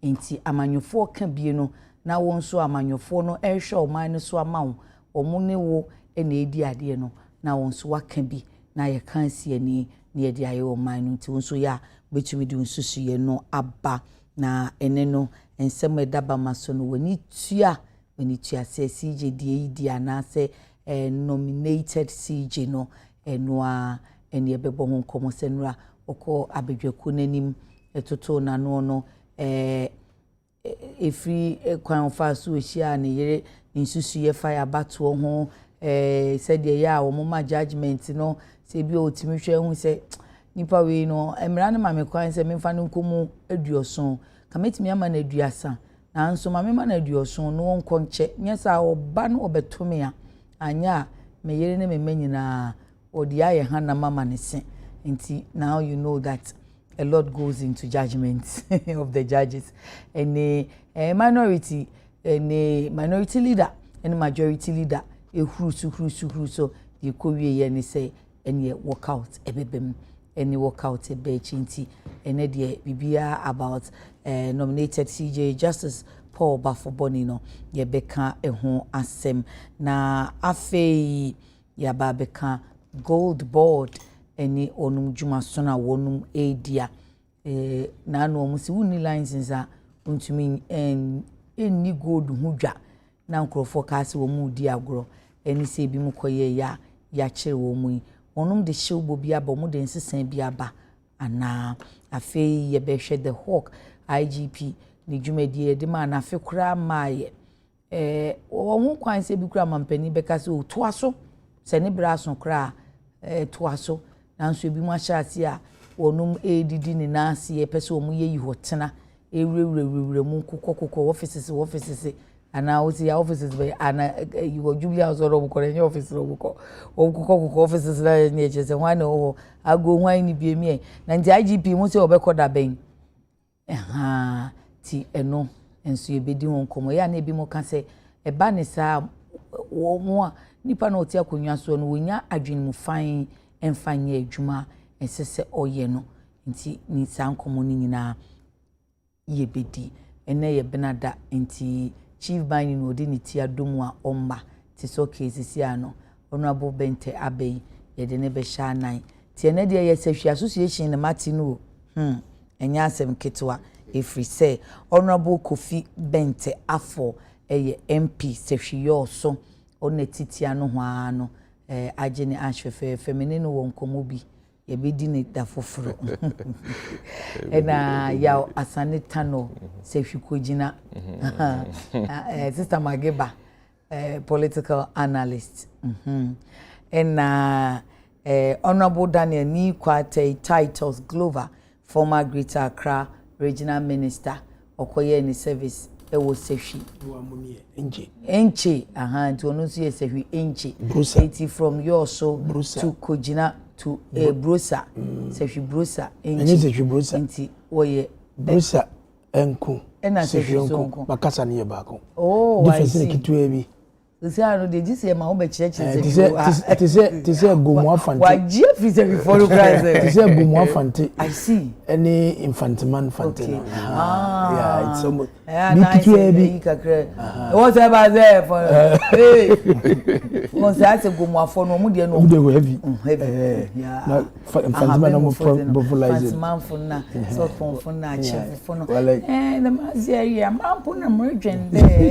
enti amanyofo ka bie no na won so amanyofo no ehwe oman no so amawo omune wo ena edi ade no na won so waka bi na ye kan si ani na ye di aye oman no nti won so ya betumi di nsusu ye no aba na ene no ensem edaba maso no wani tua se CJ di anase nominated CJ no enoa ene ebebo ho nkomo senura oko abedwaku nanim etoto na no efri kwan fa so ehia ne yere nsusu ye fire bato ho said ya wo mama judgment no se bi o timi hwe hu se nipa we no emra na mame kwan se memfa no nkomu aduoson kametimi ama na aduasa na nso mame ma na aduoson no wonko nche nyesa oba no obetome a anya me yere ne me nyina odi aye hana mama ne se nti now you know that a lot goes into judgment of the judges and a minority leader and majority leader ehuru so the kowie ye ne say and work out ebebem and work out e be chinti and de bibia about nominated CJ Justice Paul Bafoboni no ye beka eho asem na afei ya ba beka gold board eni onum juma sona wonum edia na no omusi wuni license a untumi eni gold hudwa na nkrofo kaase wo mu di agro eni se bi mu koye ya kire wo mu onum de shewbo bi aba mu de nsesan bi aba ana afei ye behwe the hawk IGP ni dwumadi de ma na afi kura maaye wo hu kwan se bi kura mampani beka se o toaso se ne braso kura toaso nanso ebi mu ahyase a wonum edidi ni nase ye pese omu ye yihotena ewurewurewure mu kokokoko offices ana osi ya offices be ana you Julia Ozoro bukore nye office ro buko okokoko offices na nye chese hwane ho ago hwan ni biemie na nti IGP mu se obekoda ben ti eno enso ebedi won komo ya na ebi mu ka se eba ne sa wo mu a nipa na oti akonwa so no wonya adwene mu fan emfanye adwuma ensese oye no nti ni sankomo ni nyina yebedi ene ye benada nti chief bani no odi ni ti adomu a omma ti so cases ya no honorable bente abey ye de ne be sha nan ti ene de ye sehwe association ne matinu enya asem ketwa efri say honorable Kofi Bente afọ eye MP sehwe yo so onetitia no hwa no agene ahwefe feminine won komobi ye bedi ne da foforo ena ya asane tano sehwe kojina sister Mageba political analyst ena honorable Daniel ni kwate titles Glover former Greater Accra regional minister okoye ni service ewo sehwi enche nti onu so sehwi enche eti from your so to kojina to brosa sehwi brosa enche sehwi brosa nti oye brosa enku ena sehwi enku makasa ne bako difference kitu ebi Luciano de disse ma obe cheche tise gomu afante wa je fise before cry tise gomu afante I see any infantiman fante okay. Yeah, it's almost kitu ebi kakre what about there for hey mo say ase gomu afo no mu de no de heavy yeah na infantiman no mobilize infantiman fo na so fo na chef fo no the mazia man put na mergent there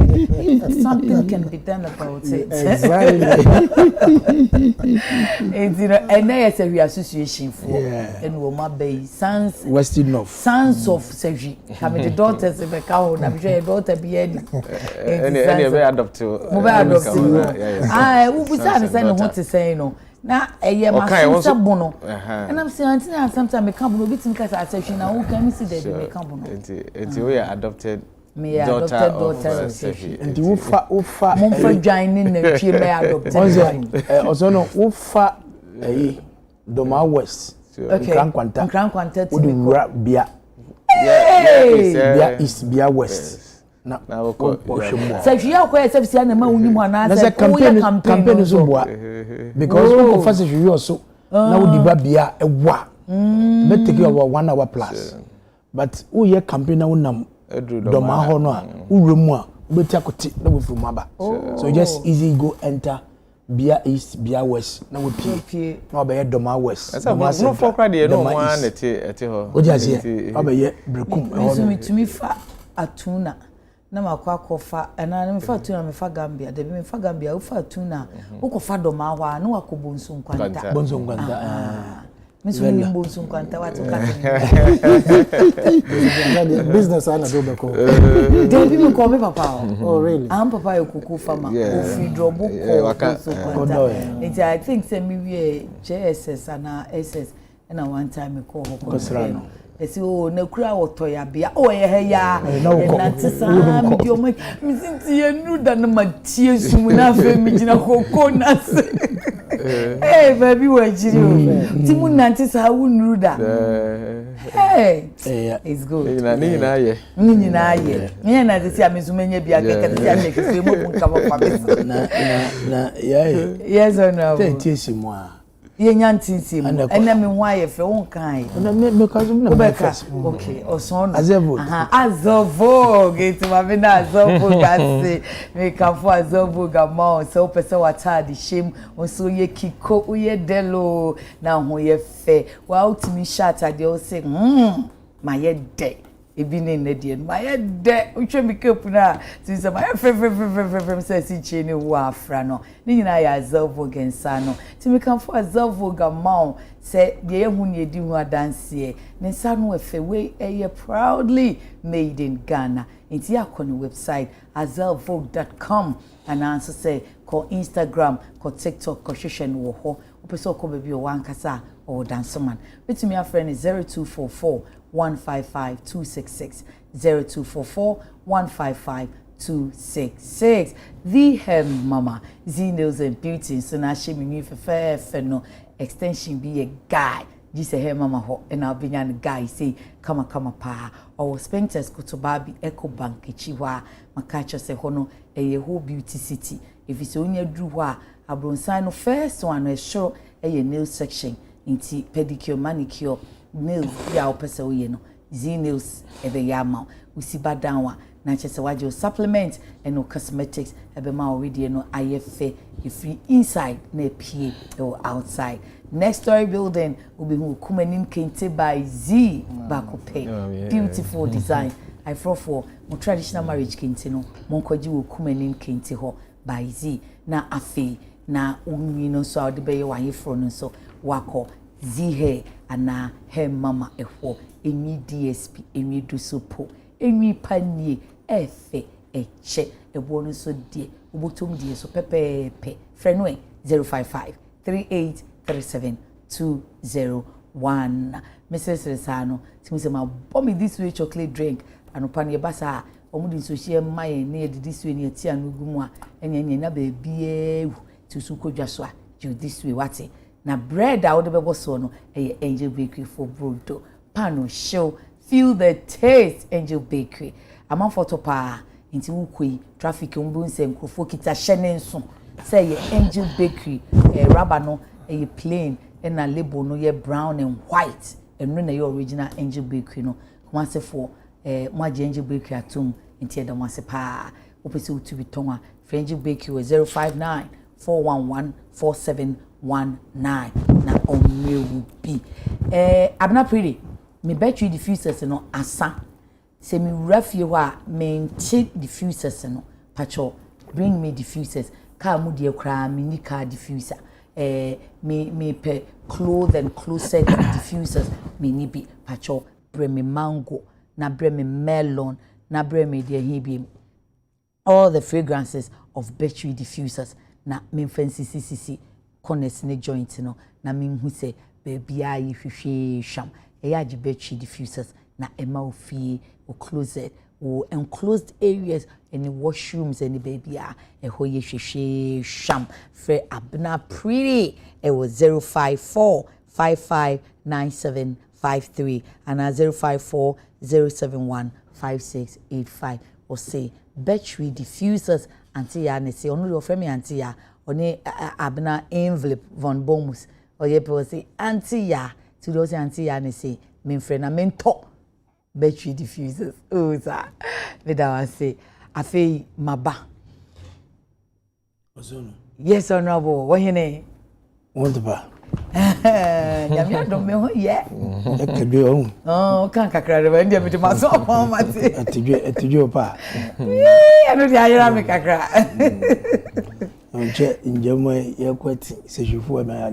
something can be done about it. Exactly. And there's a association for and Woma Bay Sons Western North Sons of Seji. Having the daughters of a cow, I'm sure a daughter be any adopted. I will be saying what to say no. Now a year my bono. And I'm saying sometimes I come with bits in case I say now who can see that they come. It's we are adopted. Me daughter and ufa Mumfa joining the tree me adopted. Also no ufa Doma West. Crown Quanta Bia. Bia East, Bia West. Now we call so if you are quite service na ma unimu ana say campaign so boa because first you also na we di ba bia ewa me take about 1 hour plus but we campaign na unam doma ho no a uremu a obeti akote na we from aba so just easy go enter Bia East, Bia West, na we pie. Na obeye Doma West. No for cry dey no one ete ho. O just here. Obeye Brekum. To me fa atuna. Na makwa kofa na me fa atuna me fa Gambia. De me fa Gambia, u fa atuna. U ko fa Doma ho na wakobo nsu nkwanta. Bonzo nkwanta. Misu ni bonzo nkwanta watu kati. Business ana do be ko. They be me call me papa. Oh really? I'm papa yokuku farmer. Ofi drobo ko. I think say me we JSS and SS and one time me call ho. Esi o na kura wotoya bia o ye he ya na tisa mi di o me sinti enu da na matie sum na fe mi gina koko na se eh baby we jiri o ti mu na tisa wu nuru da hey it's good ni na ye ni na tisi amezumenye bia keke tisi ameke mo nka mo pa na yes or no tesi mo a ye nyantinsi mu ena me ho aye fe won kan na me kazo na okay oson azevo get ma be na azevo gase me ka fo azevo ga ma so pese wata di shame on so ye kiko uye delo na ho ye fe wa utimi shata de o say ma ye de ebi ne ne de ma ye de utwe mi kapu na ti se ma ye fe say si che ni wa afra no ni nyina ya azevo gensa no ti mi kan fo azevo ga ma say de ye hu ne di hu adanse ne nsa no efe we eye proudly made in Ghana. Inti akoni website azelvo.com and answer say ko Instagram ko TikTok ko shoshen wo ho opeso ko bebi o wankasa o dance man betimi afre ni 0244 155 266 0244 155 266 the hem mama Zinails and beauty so na she me new fe no extension be a guy just hey mama ho and I'll be an guy say kama pa or Spenters Kutobabi Eco Bank Chiwa makacha se hono a whole beauty city if it's only druwa abronsan no first one is sure a nail section into pedicure manicure nails ya opesa we no Zinails ebe yama usiba danwa na chese waje supplement and no cosmetics ebe ma already no ayefe if you inside na pie or outside. Next story building will be Kumenin Kente by Z Bakope. Beautiful design. I thought for my traditional marriage Kente no monkoji will Kumenin Kente ho by Z. Na afe na no so the be wa yefro so wako Z hair ana hair mama ehwo emi DSP emi dusopo emi panie efe eche ebo no so die obotom die so pepepe friend 055 38 37201 Mrs. Resano timse ma bomb this way chocolate drink anopa ne basa omudi so hie mai ne this way ne ti anugu mu a enye na ba bia tusu kodwa so a this way wate na bread a wo de bebo so no Angel Bakery for brodo pano show feel the taste Angel Bakery amanfoto pa nti wukoi traffic mbu nse nkrofo kita hye nso say Angel Bakery rubber no a plain and a label no ye brown and white and when your original Angel Bakery no once for my Angel Bakery atum into the once pa opposite to be tonga Angel Bakery 059 411 4719 na on me will be I'm not pretty me battery diffusers no asa say me refie wa me check diffusers no pacho bring me diffusers car mu de kra me ni car diffuser me pe clothes and closet diffusers me ni bi pacho bre me mango na bre me melon na bre me de hibi all the fragrances of battery diffusers na me fancy CCC corners ne joint no na me hu say baby ayi hwehwe sham ya ji battery diffusers na ema ofie o closet or enclosed areas any washrooms any baby ho ye hwehwe sham fre abna pretty it was 054 559753 and 054 071 5685 or say battery diffusers anti ya ne say onu your friend me anti ya oni abna envelope von bomus or ye people say anti ya to those anti ya ne say me friend na mento battery diffusers. Oh, sir. But I was say, I feel maba. Yes, honorable. What your name? What about? Yamia don't know yet. That could be on. Oh, can't cry when you have my son. At your pa. I know the Iramic cry. In Germany, you're quite says you for my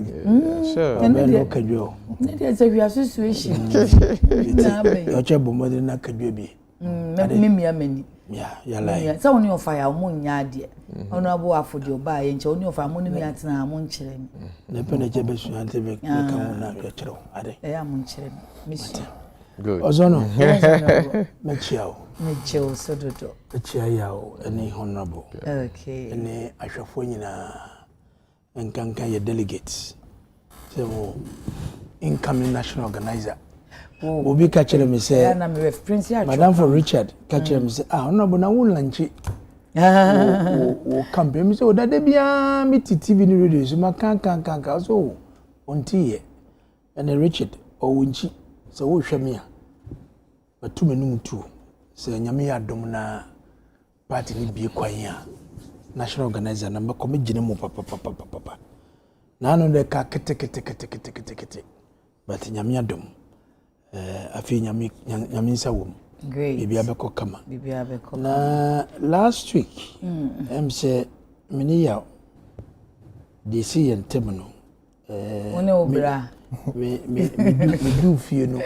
Sure. and then look at you. There's a situation. Your trouble more than that could be. Many. Yeah, you're like. So, on your fire, moon yard. Honorable afford your buy and show your family at Munchrim. The penetrable scientific come on your child. I am Munchrim. Miss Good. Ozono, Mitchell, so do. the chair, any honorable. Okay. Any Ashafonina and Kankaya delegates. So, incoming national organizer. Will be catching me say, Madame for Richard, catching me say, ah, no, but I won't lunch it. O campaign so that they be a meet TV ni radio so ma kan so on tie and Richard o wunchi so wo hwɛ me a but to menum tu so nyame ya dom na party ni bie kwan a national organizer na me come gine mu papa na no de ka kete but nyame ya dom afi nyame nsa wo. Great. Bibi abeko kama. Na last week, say many ya they see and terminal. One obra. Me do fear no.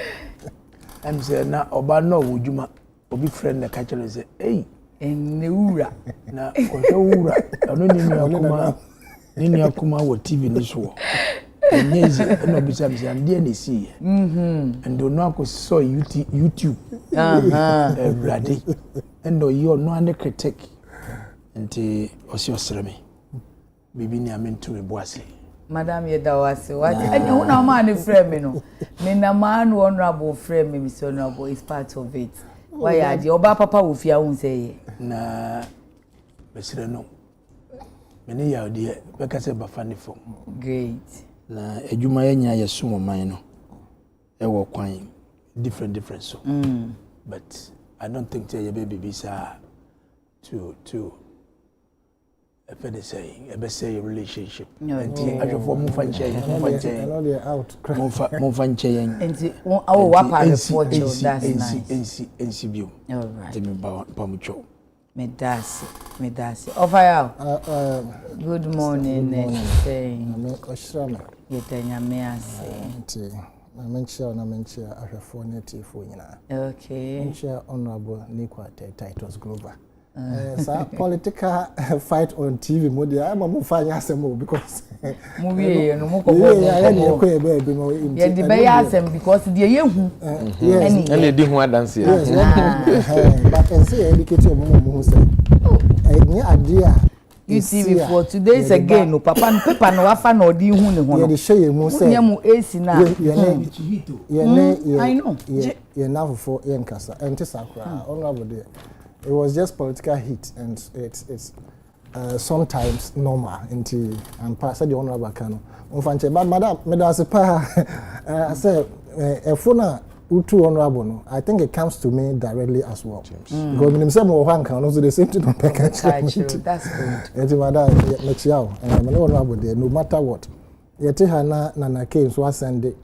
Say na oba no wujuma obi friend na catch and say, hey, ura. Na ura. Ano ni akuma wo TV ni so. Enyezi no bisa and dey see. And do no ko saw YouTube. Everybody. And you no under critic. Nti osio sreme. Bibi ni amentu eboase. Madam Yedawase, what? And you know man frame me no. Me na man honorable frame me so honorable is part of it. Why are the oba papa wo fia won say na besire no. Me ne ya de be ka se ba fani form. Great. Na edwuma yenya yesumo man no. E wo kwan different so. But I don't think your baby bisa to a better saying a relationship. No, I just for move and change. Move and change. And oh, what part of what that's nice. NCBU. All right. Temi Pamucho. Medasi. Offer good morning. Saying. I mention ahwefo native nyina. Okay. Mention honorable Nikwa Titles Global. So political fight on TV mode I'm a fanya asem because movie no mo ko yeah the be asem because the yehu yes and dey hu adanse yes but and say educate your mom say any idea you see before today's again no papa no paper no wafa na odi hu ne ho no ye share mu say ye mu AC na I know ye na for ye nkasa ente sakra honorable there. It was just political heat, and it's sometimes normal until and pass the honorable Kano. But madam, I said, a phone too honorable. No, I think it comes to me directly as well. Because when some one can also the same thing on package. That's good. And madam, and honorable there, no matter what. Yet na came so I send it.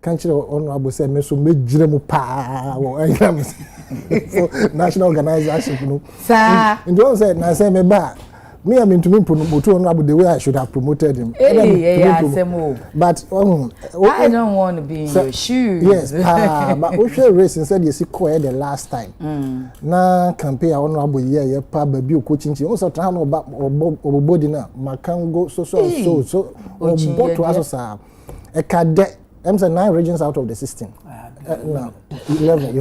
Can't you honorable say me so me jiremu pa for national organization no sir and you say na say me ba me am into me promote honorable the way I should have promoted him but I don't want to be in your shoes yes but we share race instead you see quite the last time na campaign honorable year pa ba bi okochinchi o so try no ba obodi na makango so obo to aso e ka de I'm saying 9 regions out of the 16. No, 11.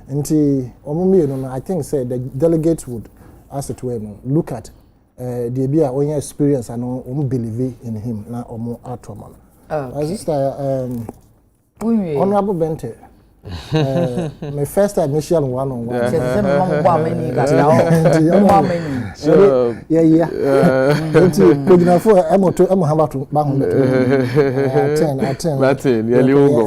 And I think say the delegates would, as it were, look at the beer own experience and believe in him now or more outcome. Sister, Honorable Bente, My first time Michelle one-on-one. So Yeah. I'm about to Latin, yeah, Leongo.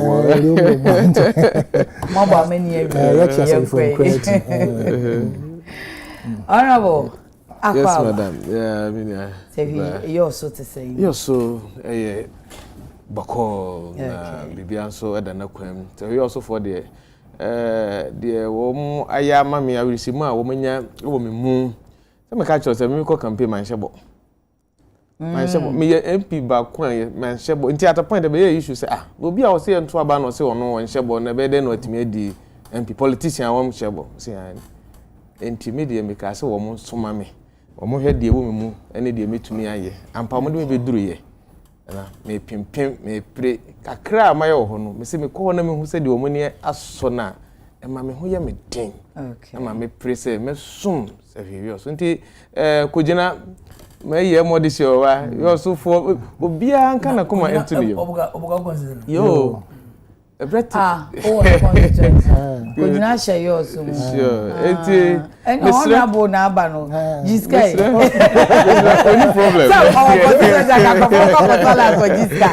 Honorable. Yes, madam. Yeah, I mean, you're also to say. You're so Bako, Bibian so at an aquam. So you also for the woman, I am mammy, I will see my woman, moon. Some catch us a miracle campaign, my shabo. My shabo, me MP back when my shabo, until at a point of the you should say, will be our say and Twaban or so or no, and shabo, never then what me the MP politician, I won't shabo. See, intimidate me, because so almost so mammy. Omo hwe de wo memu ene de metumi aye ampa mo de me duru ye na me pimpim me pre kakra amaye ho no me se me ko na me hu se de omo ne aso na e ma me ho ye me den okay ma me pre se me sum se hwe so nti kogina me ye mo de show wa yo so fo obia nka na kuma entulu obuga consider yo constituency. Kojina share yours. Sure. And honorable na aba no. Jiska. Any problem. So our constituency can Jiska.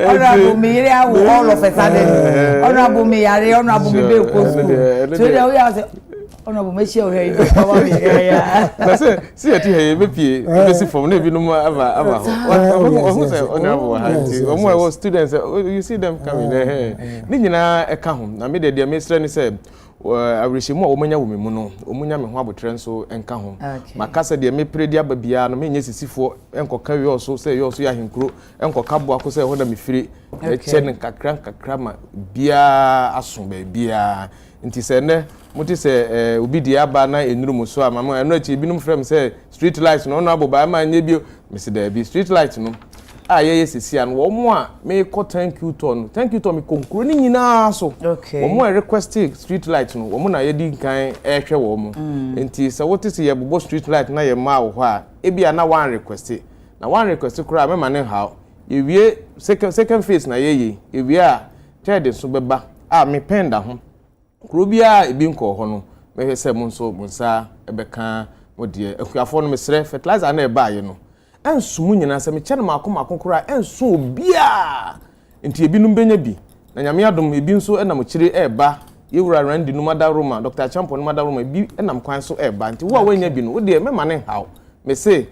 Honorable me here all of a sudden. Honorable me here, honorable me be school. So there we are. Honorable me share here. Na see ati here be pie. Be see from na bi no aba. Who say honorable hanti. Omo students you see them coming there. Ni nyina eka ho. Na me de mestre ni say awrehyimu omanya wo memu no omunya me ho abotre nso enka ho makasa de me predi ababia no me nya sisifo enkoka wi oso say yo so ya henkuro enkoka bo akose ho da me firi eche ne kakra ma bia aso ba bia nti se ne muti se obi di aba na enuru so amama eno achi binum frem say street light no aboba ma nya bio me se da bi street light no ye sisia no wo mo a me ko thank you to me konkuro ni nyina so wo mo request street light no wo mo na ye di kan ehwe wo mo enti se wote se ye bobo street light na ye ma wo ho a e bia na one request kura me ma ne how ye wie second phase na ye wie a third so beba me penda ho kuro bia e bi nko ho no me hwe se mo nso bonsa ebeka mo de akuafo no mesre fertilizer na e ba ye no ensumu nyina se me kyene makokora ensu obia enti ebinum benya bi na nyame adom ebi nso enam kyire eba yewura randi no madaroma Dr. Champo no madaroma bi enam kwan so eba nti wo a wanya bi no wo de me mane haw me se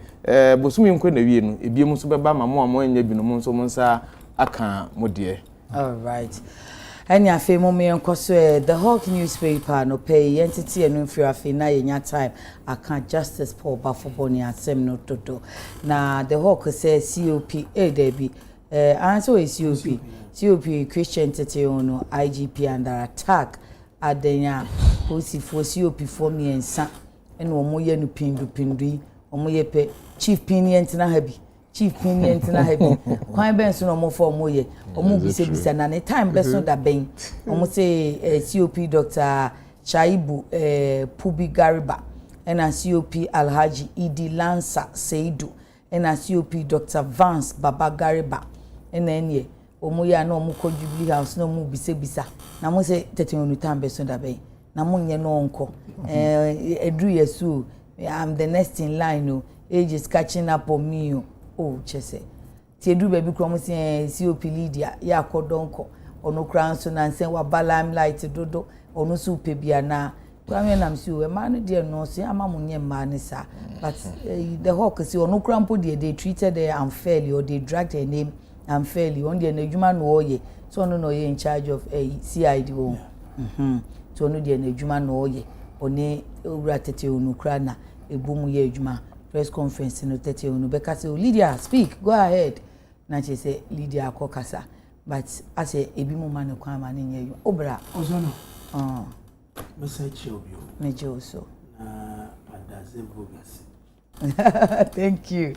bosumi nkwe na wie no ebi mu so beba ma mo anya bi no mo nso mo nsa aka mo de all right. And ya fe mo me enkoso the Hawk newspaper no pay entity enu mfiri afi na yenya time aka justice Paul Bafoboni asem no toto na the Hawk say COP debi answer is COP Christian entity ono IGP under attack adenya police for COP for me ensa eno omo ye no pindu omo ye pe chief pinient na habi kwan ben so no mo for mo ye omo bisa na ne time be so da ben omo say COP Dr. Chaibu Pubi Gariba and COP Alhaji Idi Lansa Seidu and COP Dr. Vance Baba Gariba and then ye omo ya no omo ko Jubilee House no mo bisa na mo say tete onu time be so da ben na mo nye no onko edru yesu I'm the next in line no age is catching up on me oh chese ti edu baby krom se COP leader ya kodonko ono kran so na nsen wa balam light dodo ono su pe bia na kwame nam si o ma no de no se ama munye ma ne sa but the Hawk si ono krampo de they treated her unfairly or they dragged her name unfairly on de na adwuma no oye so ono no ye in charge of CID o so ono de na adwuma no oye oni owura tete onu kra na ebumu ye adwuma press conference no tete onu beka say Lydia speak go ahead na che say Lydia akokasa but ase ebi mu ma ne kwan ma ne nyeyo obra ozono message obio meje oso adaze bogasi thank you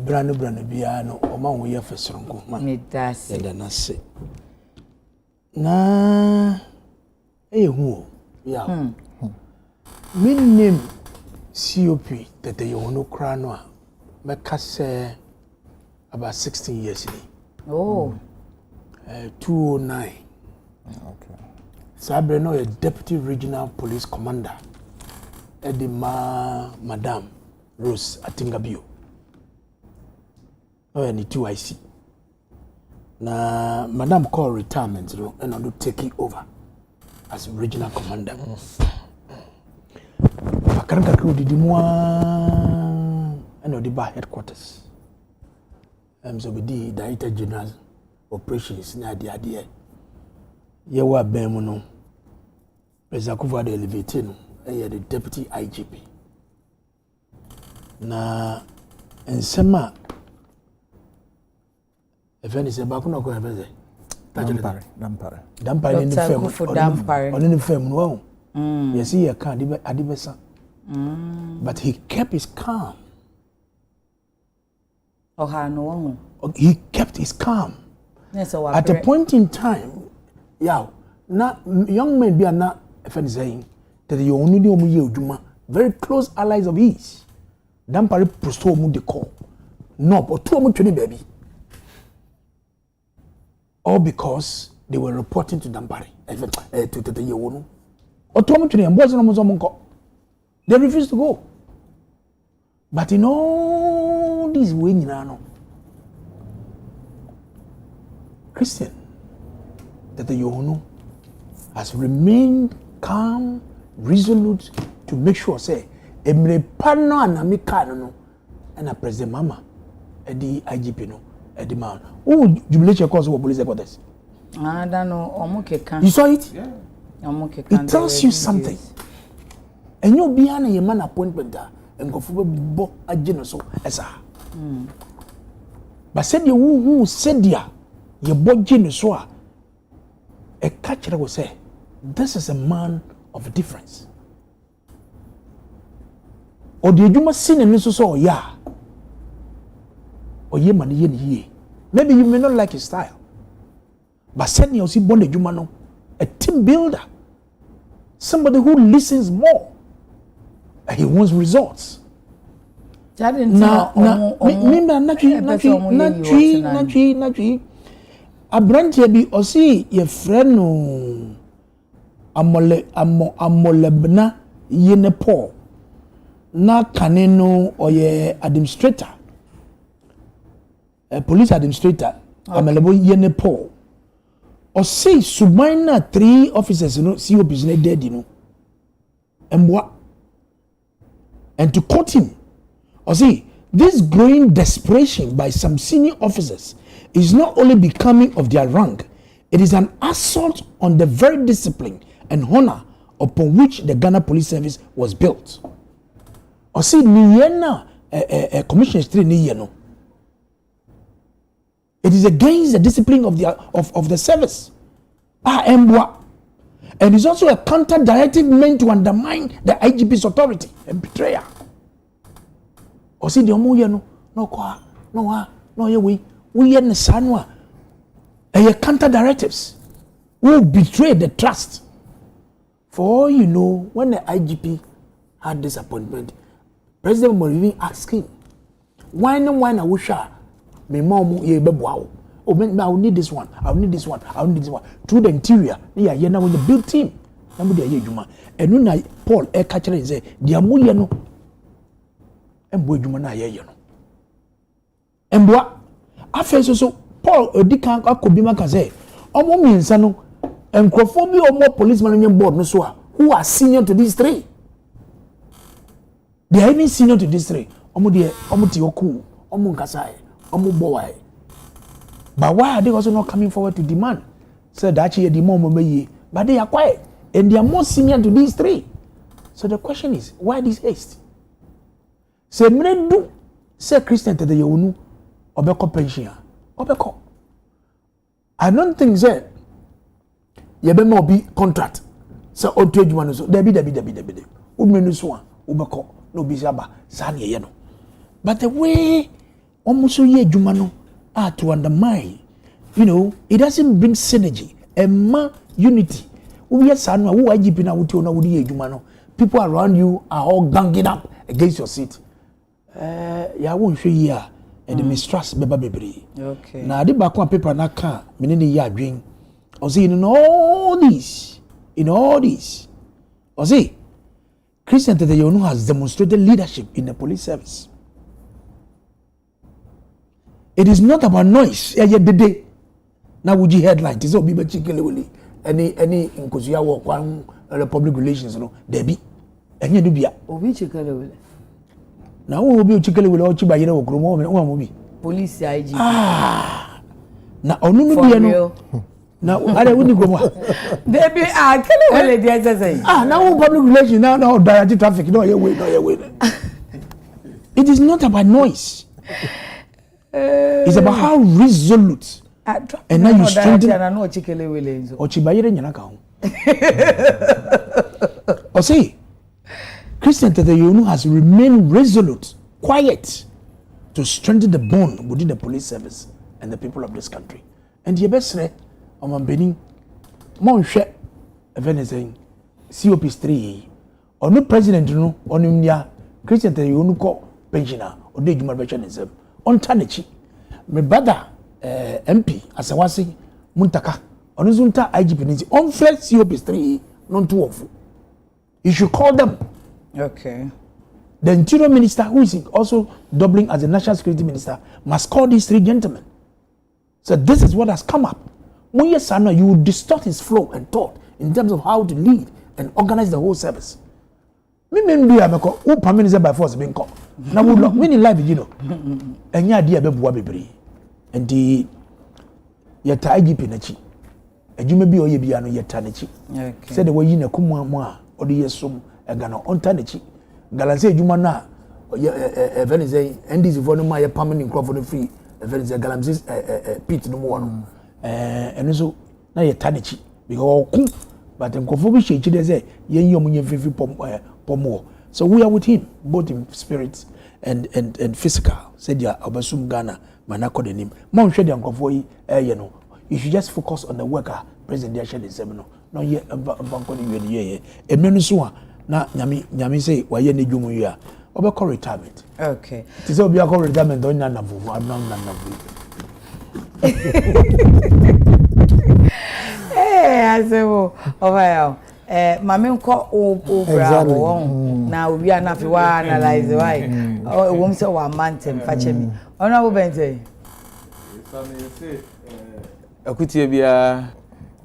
brano bia no o ma wo ye fesronko ma me dase ya na se na hu ya minim COP that they want to cry no because about 16 years ago. Oh. 209. Okay. Sabre no a deputy regional police commander. Edi Madam Rose Atingabio. No any 2IC. Na Madam call retirement and I do take it over as regional commander. Akaranka crew did more and the bar headquarters. So we did Director General Operations na the idea. Yewa Bemono. President Kufuor the elevator no. The deputy IGP. Na ensema efeni se ba kuna ko efeze Dampare ni fem oni ni fem no yes he can adibesa but he kept his calm. He kept his calm. At a point in time na young men be na efeni saying that you only do omu very close allies of his. Dampare pursue omu de call. No, but two omu tweni baby. All because they were reporting to Dampare. To the Yewonu. Or two omu tweni ambozi na muzo munko. They refused to go. But in all these way no. Christian that the Yewonu has remained calm, resolute to make sure say emre pano anamika no and a president mama at the IGP no at the man jubilation cause of police headquarters. I don't know. You saw it? Yeah. It tells you something. And you be an a man appointment and go for bo ageno so esa. But said you who said ya your bo geno so a catcher will say this is a man of difference. Or the Juma sin and so yeah. Or ye man ye. Maybe you may not like his style. But suddenly you see Bonde Jumano, a team builder. Somebody who listens more. And he wants results. Now, a branch be or see your friend no amolebna yene Paul. Na kaneno or ye administrator, a police administrator, amelebo yene Paul. Or say submina 3 officers, see your business dead, and what? And to quote him, or see, this growing desperation by some senior officers is not only becoming of their rank, it is an assault on the very discipline and honor upon which the Ghana Police Service was built. Or see, Niyena Commissioner Street Niyeno. It is against the discipline of the service. And it's also a counter-directive meant to undermine the IGP's authority and betrayal. Or see, the Omuyeno, we are Sanwa. And counter-directives will betray the trust. For all you know, when the IGP had this appointment, President Morivi asked him, why I wish me mom ye bebuao. Oh, I will need this one. I will need this one. I will need this one. Through the interior, yeah, now when you build team, and when Paul catcher and say, "Dear Muyano, and boy, you mana ye no." And what? After so Paul Odikan Akobima Kaze, Omo Minsano, and Crophobia or more policemen on board, no so who are senior to these 3. They are even senior to these 3. Omo dear, Omo Tioku, Omo Kasai, Omo Boy. But why are they also not coming forward to demand? So that actually the more but they are quiet and they are more senior to these 3. So the question is, why this haste? Say do say Christian to the Yewonu obeko pension. Obeko. I don't think that yebema obi contract. So on to you so debi. Udmenu so ubeko no bizaba sane ye no. But the way almost ye adwuma no to undermine, it doesn't bring synergy and unity. People around you are all ganging up against your seat. Ya won't show here and the mistrust beba bebre. Okay. Now the back one paper na can meaning the ya dream. Or see in all these in all this. Or see, Christian Teteyonu has demonstrated leadership in the police service. It is not about noise. Now would you headline? It is obi chikele any nkosuya work one public relations no debi. Enye do bia. Obi chikele. Na wo obi chikele o chiba yere okromo o obi. Police IG. Na onu no bia no. Na are woni gomo. Debi kele wele dey say. Na wo public relations now direct traffic no ye way. It is not about noise. It's about how resolute. And now you strengthen. Ochibayere nyana ka ho. O say, Christian Teteyonu has remained resolute, quiet, to strengthen the bond within the police service and the people of this country. And the best say, Benin, Monshé, saying, COP 3, or no president, no, on India, Christian Teteyonu ko pensioner, or de Juma Bechanism, on Tanichi, my brother. MP asawase muntaka onuzunta IGP nzi on first COP 3 non two of you should call them. Okay. The interior minister, who is also doubling as the national security minister, must call these three gentlemen. So this is what has come up. When you say no, you will distort his flow and thought in terms of how to lead and organize the whole service. Me be ameko who permanent by force being called. Now we look many life you know. Enya dia be bua bebre. And the yeta IGP na chi adwuma bi oye bia no yeta na chi said the way you na kumu a odi yesom ega no onta na chi galanse adwuma na Venise NDC for no ma ye permanent crop for the free Venise galamse pit no mo no eno so na yeta na chi because oku but nkofo bi shechi dey say yen yom nyemfifi pomo. So we are with him both in spirit and physical said ya obasum Ghana manako the name mon hwe de nkofo yi no you should just focus on the worker president dey share the same no ye banko ni ye emenu so a na nyame say waye ne dwumu yi a obekọ retirement. Okay, ti say obi akọ retirement on na navuvu abnon na navuvu asewo obayo mame nko o bravo na obi anafi wa analyze why wo mse wa mantem fache mi ona wo bente akutie bia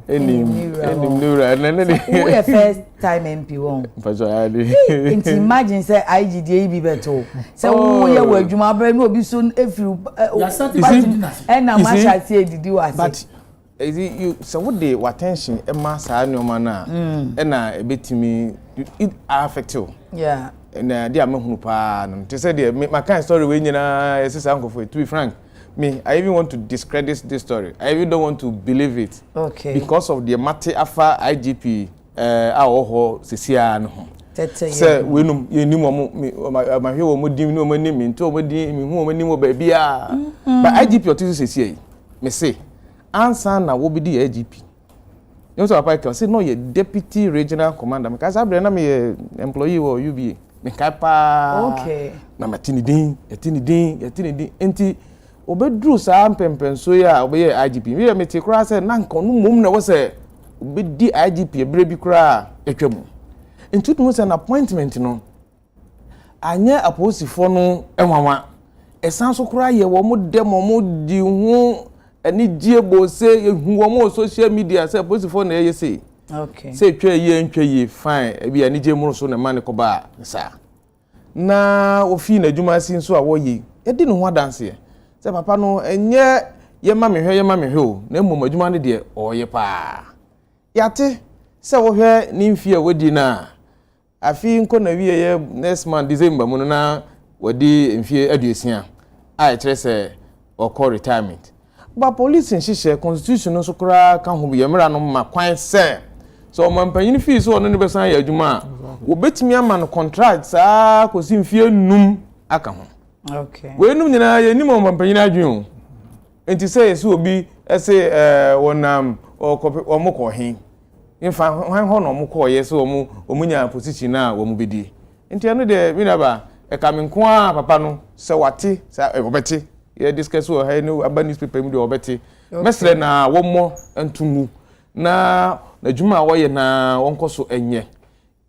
enim nura na we first time MP won facho ade imagine say IGDA bi beto say wo ye wa adwuma abere no obi so efiru na ma sha tie edidi wa but is it you so what the attention e ma sa nyoma na e na ebetimi it affect you yeah na dia mahunu pa no te say the my kind story we nyina esesa nkofo to be frank me I even want to discredit this story. I even don't want to believe it. Okay. Because of the matter afa IGP ho sesia no ho. Say we no yeni mo ma hwe wo modim no mani mi nto modi mi hu mani mo ba bia. But IGP otisu sesia yi. Me say answer na wo bi di IGP. You so papa can say no ye deputy regional commander because abre na me employee wo UBA. Me kai pa. Okay. Na matini din enti obedru sa mpempenso ya obeye IGP we meti kura se na nko no mum na wo se obedi IGP ebre bi kura etwam enti tun se na appointment no anya aposifo no enwanwa esan so kura ye wo mo dem mo di hu ani diebo se hu wo mo social media se aposifo na ye se okay se twa ye fine e bi ani je mu so na mane ko ba sa na ofi na adwuma sin so a wo yi e di no ho adanse se papa no enye ye ma me hwe o na emu adwuma ne de oye pa yate se wo hwe ni mfie wodi na afi nko na wie ye next month December mu na wodi mfie aduosia a etre se okọ retirement ba police nhihye constitution no so kura ka ho ye mra no ma kwan se so mampanyin fee so no ne besan ya adwuma wo betimi ama no contract saa kosi mfie num aka ho. Okay. We num nyina ye ni mo mampanyin adwun enti say so obi ese wonam omukọ hin infa han ho no omukọ ye so omunya position na wo mu bedi enti anu de mi na ba e ka me nko a papa no se wate sa obeti ye discuss wo ha ni aba newspaper mu de obeti mesre na wo mo entumu na adwuma a wɔyɛ na wɔnkɔ so enye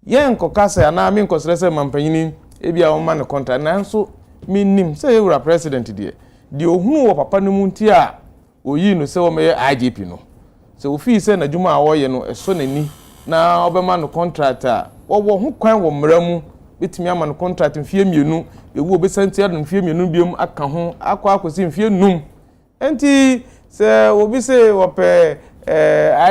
yen kokasa na me nkosere se mampanyini ebia wo ma ne contract nanso minnim se ewura president de ohunu wo papa no mu nti a oyi no se wo me IGP no se ofi se na adwuma a wɔyɛ no eso nani na obema no contract a wo ho kwan wo mmara mu betimi ama no contract mfie mienu ewu obesantia no mfie mienu biom aka ho akwa akosi mfie num enti se obi se wo pe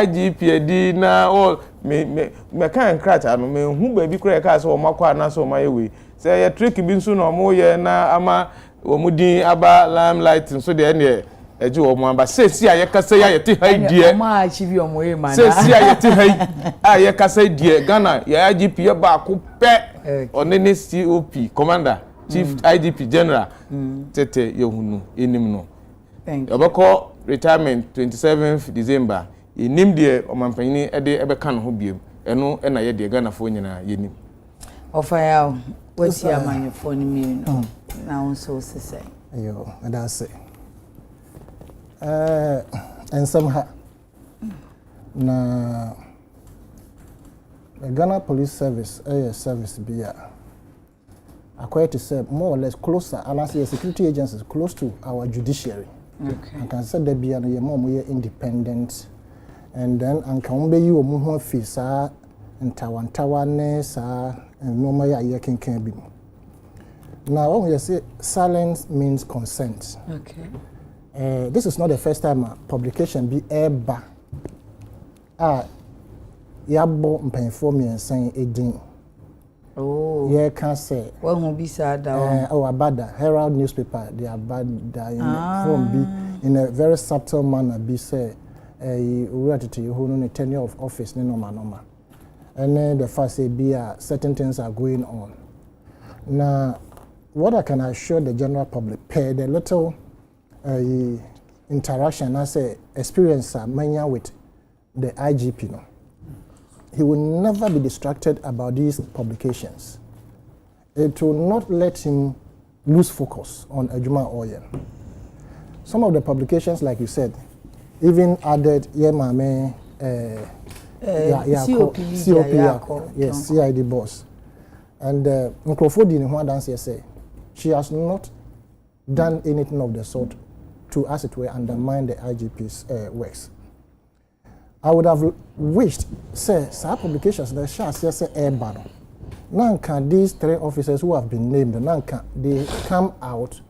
IGP edi na o me kan krata no me hu ba bi kura ka se o makwa na so mayewe se ye trick bi nso na mo ye na ama o mudin aba limelight nso de ene eji o mo aba se si aye kasa ya yete hai die o ma achieve o mo e ma na se si aye te hai aye kasa die Ghana ya IGP ye ba ko pe onene COP commander chief IGP general tete yehunu enim no thank you obako retirement 27th December enim de omampanyini ede ebeka no ho biem eno na ye de Ghana fo nyina yenim ofaya wati amanyefo ni mi no na onso sese ayo adase ensam ha na the Ghana Police Service service bia acquired to say more or less closer and as security agencies close to our judiciary. Okay. I can say that be an more independent, and then and can be you more officer and tawantawaness and normal ya can be. Now when you say silence means consent. Okay. This is not the first time a publication be eba. Yabo mpanyfo mi ensan edin. Oh. Yeah, can say. Well, who be sad down? Oh, Abada, Herald newspaper, the Abada in form be in a very subtle manner be say who know the tenure of office no normal. And then the first say be certain things are going on. Now, what I can assure the general public, pay the little interaction I say experience mania with the IGP no. He will never be distracted about these publications. It will not let him lose focus on Ejuma Oyen. Some of the publications, like you said, even added Yemame, COP, yes, CID boss. And Microphone in one dance say, she has not done anything of the sort to, as it were, undermine the IGP's works. I would have wished, say, some publications that shall say air battle. Now can these three officers who have been named, now can they come out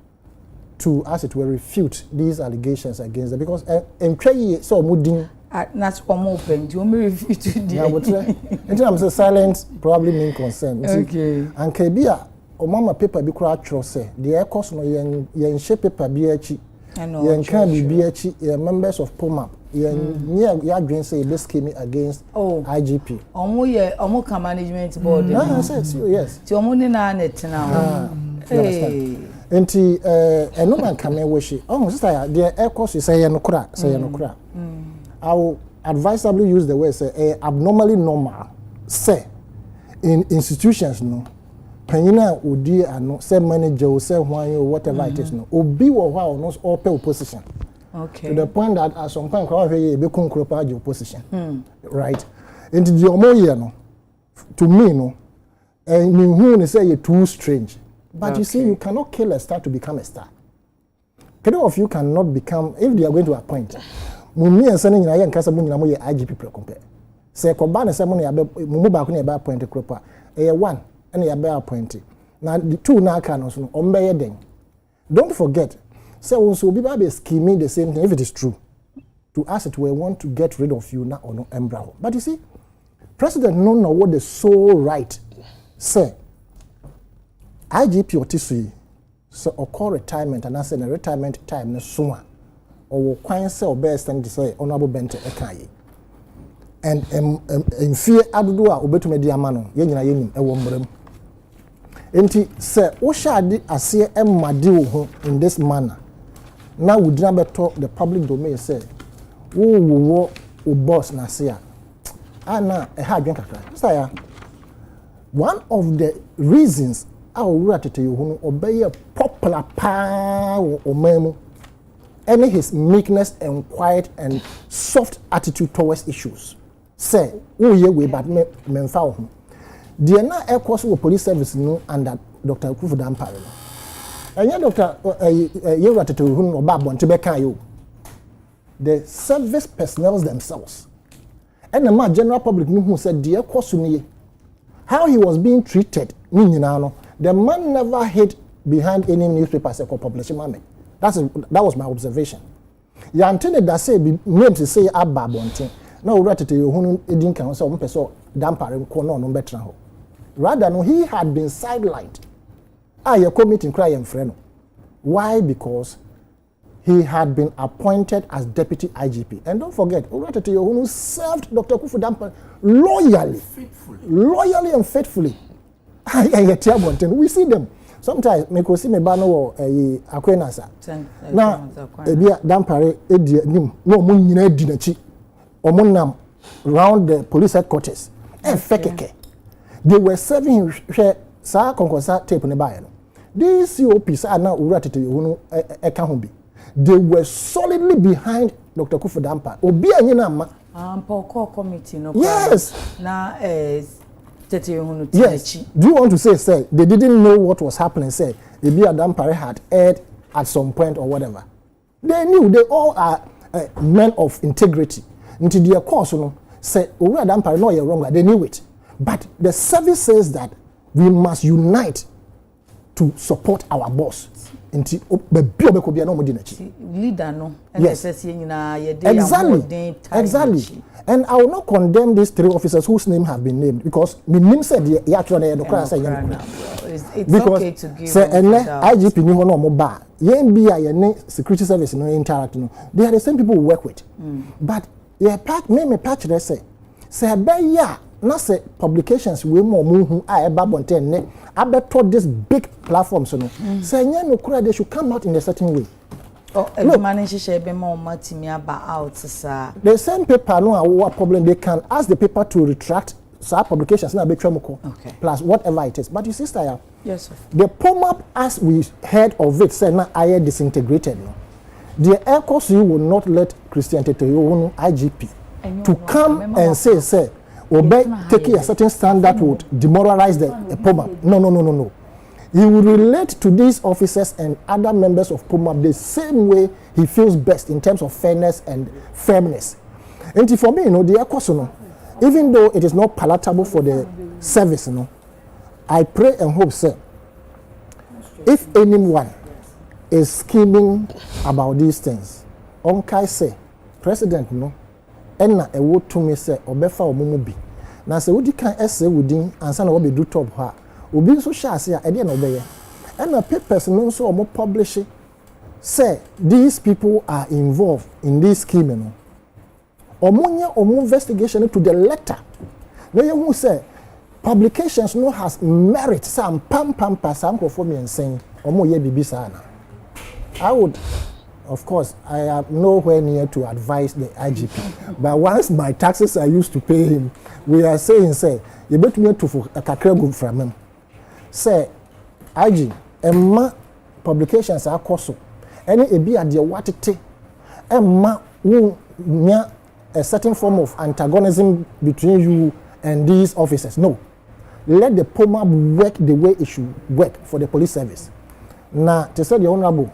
to, as it were, refute these allegations against them? Because so mudin. That's one open. Do you want me refute today? Yeah, but in terms of silence, probably mean consent. Okay. And Kebia, or mama paper be crowd say the air cost no yen shape paper BH, yen can be BH, members of POMAP. Yeah, green say this came against IGP. Omo ka management board. No, I said yes. Ti omo ni na net now. Hey. Enti eno man come we she. Oh, sister, the air course say no kra, I will advisably use the word say abnormally normal. Say in institutions no. Panyina odi ano say manager say hwan or whatever it is no. Obi wo hwa or no all pay opposition. Okay. To the point that at some point, you be your opposition, right? And the omo no, to me no, and you say you're too strange. But you see, you cannot kill a star to become a star. Many of you cannot become if they are going to appoint. Mumi and sending in kasa muni na mo ye IGP pre-compare. Say koba na say mo na mumu ba ko na ba appoint kropa. One and ya be appoint. Now the two na aka no so ombe ye den. Don't forget. So also be scheming the same thing if it is true. To us it we want to get rid of you now or no embryo. But you see, President no know what the sole right say. IGP otisui so occur retirement and I say retirement time no sooner. Or kwan say obe stand to say honorable Bente Ekai. And in fear adudu a obetume di amano ye nyina ye nim e wo mbrem. Enti say wo sha di ase emmade wo ho in this manner. Now we did not talk the public domain say wo boss na say na e ha dwen kakra. Say one of the reasons our rate to you obey popular pa o memu any his meekness and quiet and soft attitude towards issues. Say, oh yeah, we but men found. The na air course of police service no under Dr. Kufu Dampare. And yet Dr. You were to whom or Babon to Becca you. The service personnel themselves. And the general public who said, dear Kosuni, how he was being treated, the man never hid behind any newspaper or publishing money. That was my observation. You intended that say names to say Abba Bontin. No, right to you who didn't counsel one person Dampare corner no better. Rather, no, he had been sidelined. You committing crying friend. Why? Because he had been appointed as deputy IGP. And don't forget, who served Dr. Kufu Dampare loyally and faithfully. We see them. Sometimes, me ko see me ba no akwenasa. Now, ebia Dampare no mo nyina di nachi. Omo nam round the police headquarters. Fekeke. They were serving him sa konkosa tape ne ba no. These COPs are now urate to you eka ho bi. They were solidly behind Dr. Kufu Dampare. Obi anyina ma. Core committee no. Yes. Na yes. Do you want to say they didn't know what was happening? Say maybe Dampare had erred at some point or whatever. They knew. They all are men of integrity. Into their course, say Dampare no you're wrong. They knew it. But the service says that we must unite to support our boss. Leader no. Yes. Exactly. And I will not condemn these 3 officers whose names have been named because my name said the actually because okay to give say IGP ni hono mo ba yen bia ye security service no interact no they are the same people we work with. But yeah me patch they say be ya na say publications we more hu a eba bonten ne abeto this big platforms no say nya no kura they should come out in a certain way. Oh, look, out, sir. The same paper, no, what problem they can ask the paper to retract some publications, okay. Plus whatever it is. But you see, Staya, yes, sir. The POMAP, as we heard of it, said now I disintegrated. No, the Air Force will not let Christian Tetoyo IGP to come and say, obey, taking a certain standard would demoralize the POMAP. No. He will relate to these officers and other members of POMAP the same way he feels best in terms of fairness and firmness. And for me, the Air Force, even though it is not palatable for the service, I pray and hope, sir, if anyone is scheming about these things, Onkai say, President, enna a word to me say, Obefa Omumubi. Now, say, would you can essay within and son will be do top her. Obi so share say e dey no be ye and the papers no so omo publish say these people are involved in this scheme no omo investigation to the letter no you who say publications no has merit some pam some for me and saying omo ye bibi sa na. I would, of course, I am nowhere near to advise the IGP but once my taxes are used to pay him we are saying say you bet me to for a kakra from him. Say, IG, Emma publications are coso. Any ebi at the watete, Emma who near a certain form of antagonism between you and these officers. No. Let the POMAP work the way it should work for the police service. Now, to say the Honorable,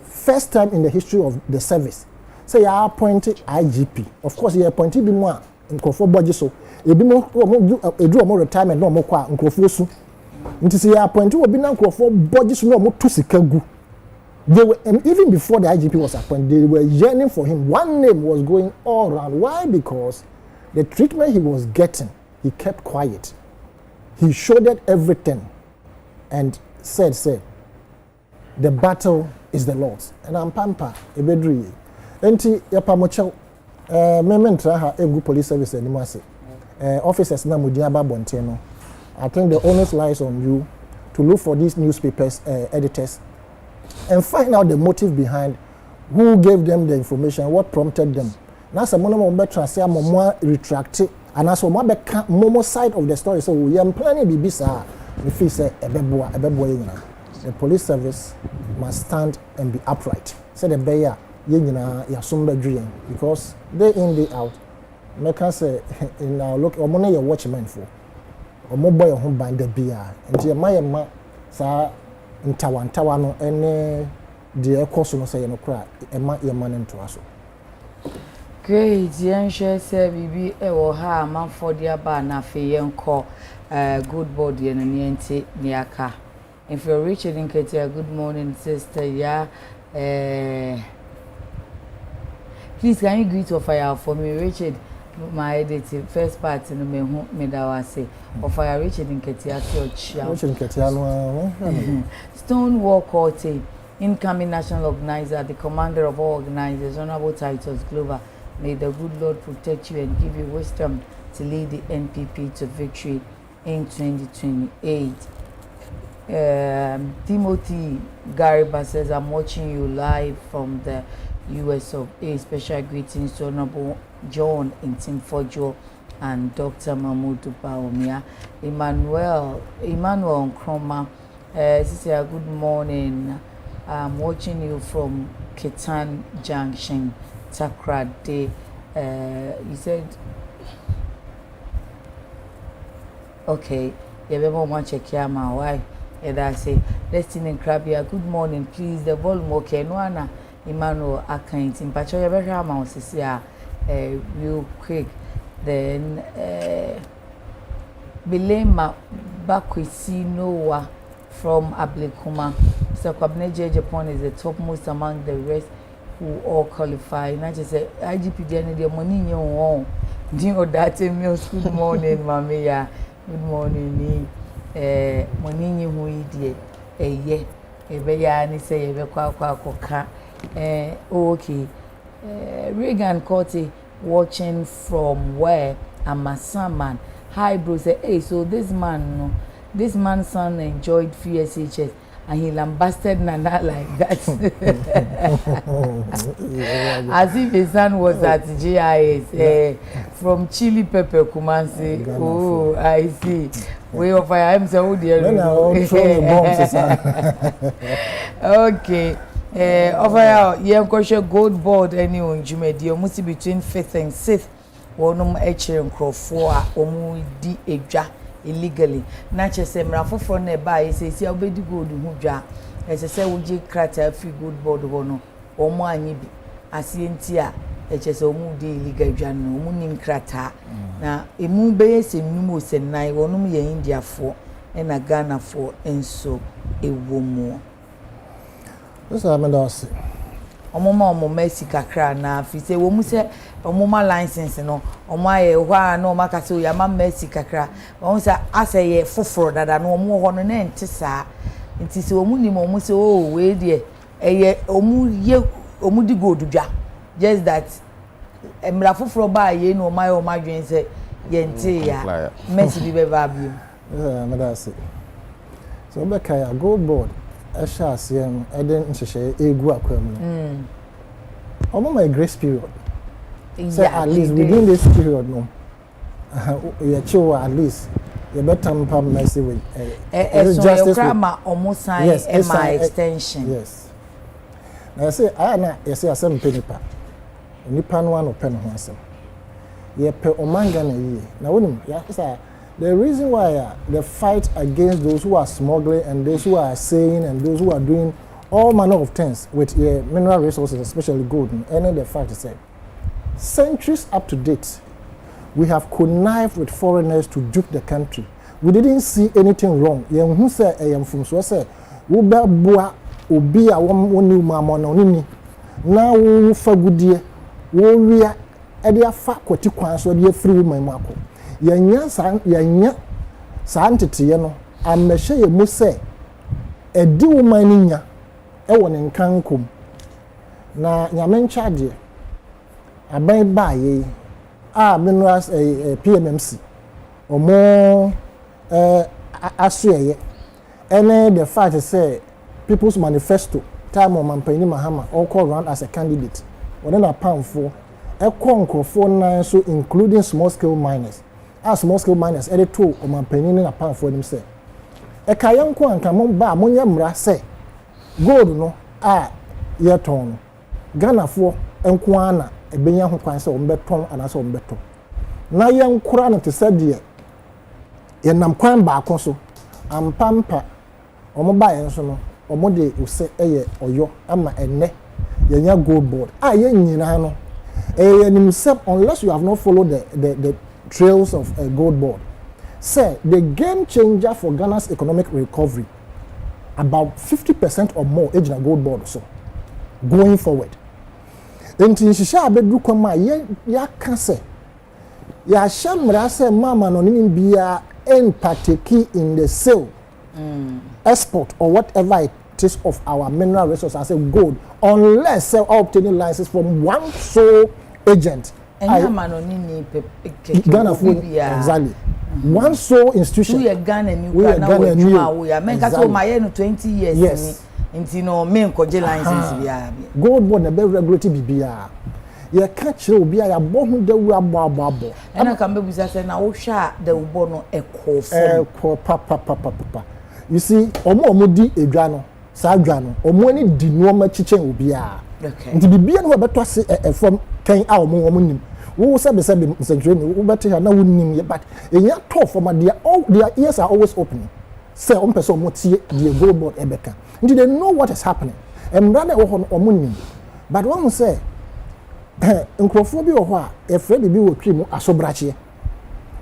first time in the history of the service, say you are appointed IGP. Of course, you are appointed be more in Kofo Bojiso. Ebi mo edu omo retirement no mo kwa nkrofo su nti se ya appointed obi na nkrofo budget no mo to sika gu they were even before the IGP was appointed they were yearning for him. One name was going all around. Why? Because the treatment he was getting, he kept quiet, he showed everything and said the battle is the Lord's and I'm pampa ebedri enti ya pamocho mementra ha egu police service anymore say officers na mudiaba bonteno. I think the onus lies on you to look for these newspapers editors and find out the motive behind who gave them the information, what prompted them. Now someone mo betra say mo retract and as mo be momo side of the story so we am planning bibisa we feel say ebeboa yina. the police service must stand and be upright. Say the bear, ya sumba dream because day in day out. Make us say in our look or money your watchman for or mobile home binder beer. And your my sa in Tawano any the course no say no cry and my your man into us. Great, Yansha said, Bibi, or ha, man for the aba na fe call good body and niente niaka. If you're Richard in Katia, good morning, sister. Yeah, please can you greet or fire for me, Richard? My editing first part in the me that was say or fire Richard in Katia Church. Richard in Katia, Stonewall Court, incoming national organizer, the commander of all organizers, honorable titles global. May the good Lord protect you and give you wisdom to lead the NPP to victory in 2028. Timothy Gariba says, I'm watching you live from the US of A. Special greetings to Honorable John Intimfojo and Dr. Mahmoud Baumia. Emmanuel Nsroma says, good morning. I'm watching you from Ketan Junction. Sakra Day, you said, okay, you ever want to check your my wife? And I say, Destiny Krabia, good morning, please. The volume, okay, no, Anna, Emmanuel, I can't in Pacho, you better have my sister, real quick. Then, Belema Bakwisi Noah from Ablekuma. So, Kwabne Japan is the topmost among the rest. Who all qualify. Not just say IGP the money in your own. Dear that meals, good morning, Mammy. Good morning, money who idiot. Yeah, a bayani say a quack. Okay. Reagan Cote watching from where I'm a son man. Hi, bro. Say, hey, so this man's son enjoyed FSHS. And he lambasted Nana like that. As if his son was at GIS from Chili Pepper Kumasi. Oh, I see. Way of fire. I'm so dear. Okay. Over here, you gold board anyway. You made you must be between 5th and 6th. One of my Crawford, Omu di Eja. Illegally. Nature say mrafo for na buy say si obedi gold hu dwa. Ese say wo gi krata fi gold board ho no. Omo anyi bi. Ase enti a eche say omu de illegal dwa no. Omu nim krata. Na emu be se num osenai wonum ye India fo e na Ghana fo enso ewomu. This am ndose. Omo Messi kakra na fi say wo mu say omo license no omo aye hwa na omo kase o ya ma Messi kakra won say aseye foforo dada no omo ho no na enti sa enti se omo ni omo say oh we de eye omo di gold dwa just that emra foforo ba ye no omo aye omo adwen say ye enti ya Messi bi be ba bi ndase. So be kaya gold board Ashas yam eden nhehye egu akwam. Omo my grace period. So at least within this period no. You chill at least you better pam mercy with justice grandma omo sign my extension. Yes. Now say na you say asem penipa. Nipa no an open ho asem. Ye pe omanga na yi. Na wonim ya say the reason why the fight against those who are smuggling and those who are saying and those who are doing all manner of things with mineral resources, especially gold, and the fact is that centuries up to date, we have connived with foreigners to dupe the country. We didn't see anything wrong. Who said I am from so say we be boa obi a woni mama na oni na wo fa gudie wo wia e de afa kwati kwan so de free woman mako. Yanya santete no amehye ye mu se edi woman nya e won nkankom na nyame nchade aban baaye a minerals PMMC omo asuye ene the fact say People's Manifesto time on Mampani Mahama all call around as a candidate within a pound for a conquer nine so including small scale miners. As small scale miners, edit two or Mampani in a pound for themselves. kayanko anka mo ba monye mra se gold no a ye ton Ghana fo enko ana ebenya ho kwan se o mbeton ana se o mbeton na ye nkura no te se de ye nam kwan ba akoso ampampa omo ba ye nso no omo de use eye oyo ama enne ye nya gold board ye nyina no unless you have not followed the trails of a gold board say the game changer for Ghana's economic recovery about 50% or more age na gold board so going forward enti shisha abedu kwama ya kase ya shamra say mama no nim bia en partake in the sale export or whatever it is of our mineral resources as a gold unless obtaining license from one sole agent Ghana food exactly one sole institution we are Ghana we are make so my 20 years yes nti no me nkoje license bia gold board na be regulate bibia ye ka kire obi a ya bo hu dawu abo ena kan be busa say na wo hwa da wo no ekofo papa you see omo di edwa no sa adwa no omo ani di no ma chichen obi a nti bibia no beto ase from kan a omo nim wo sabe nsentwe ni wo bete ha na wo nim but enya to for ma their ears are always open say on person mo tie the gold board ebeka nti they know what is happening emra na wo ho omo nim but one say nkrofo bi wo ho a efre bi wo twi mu asobrache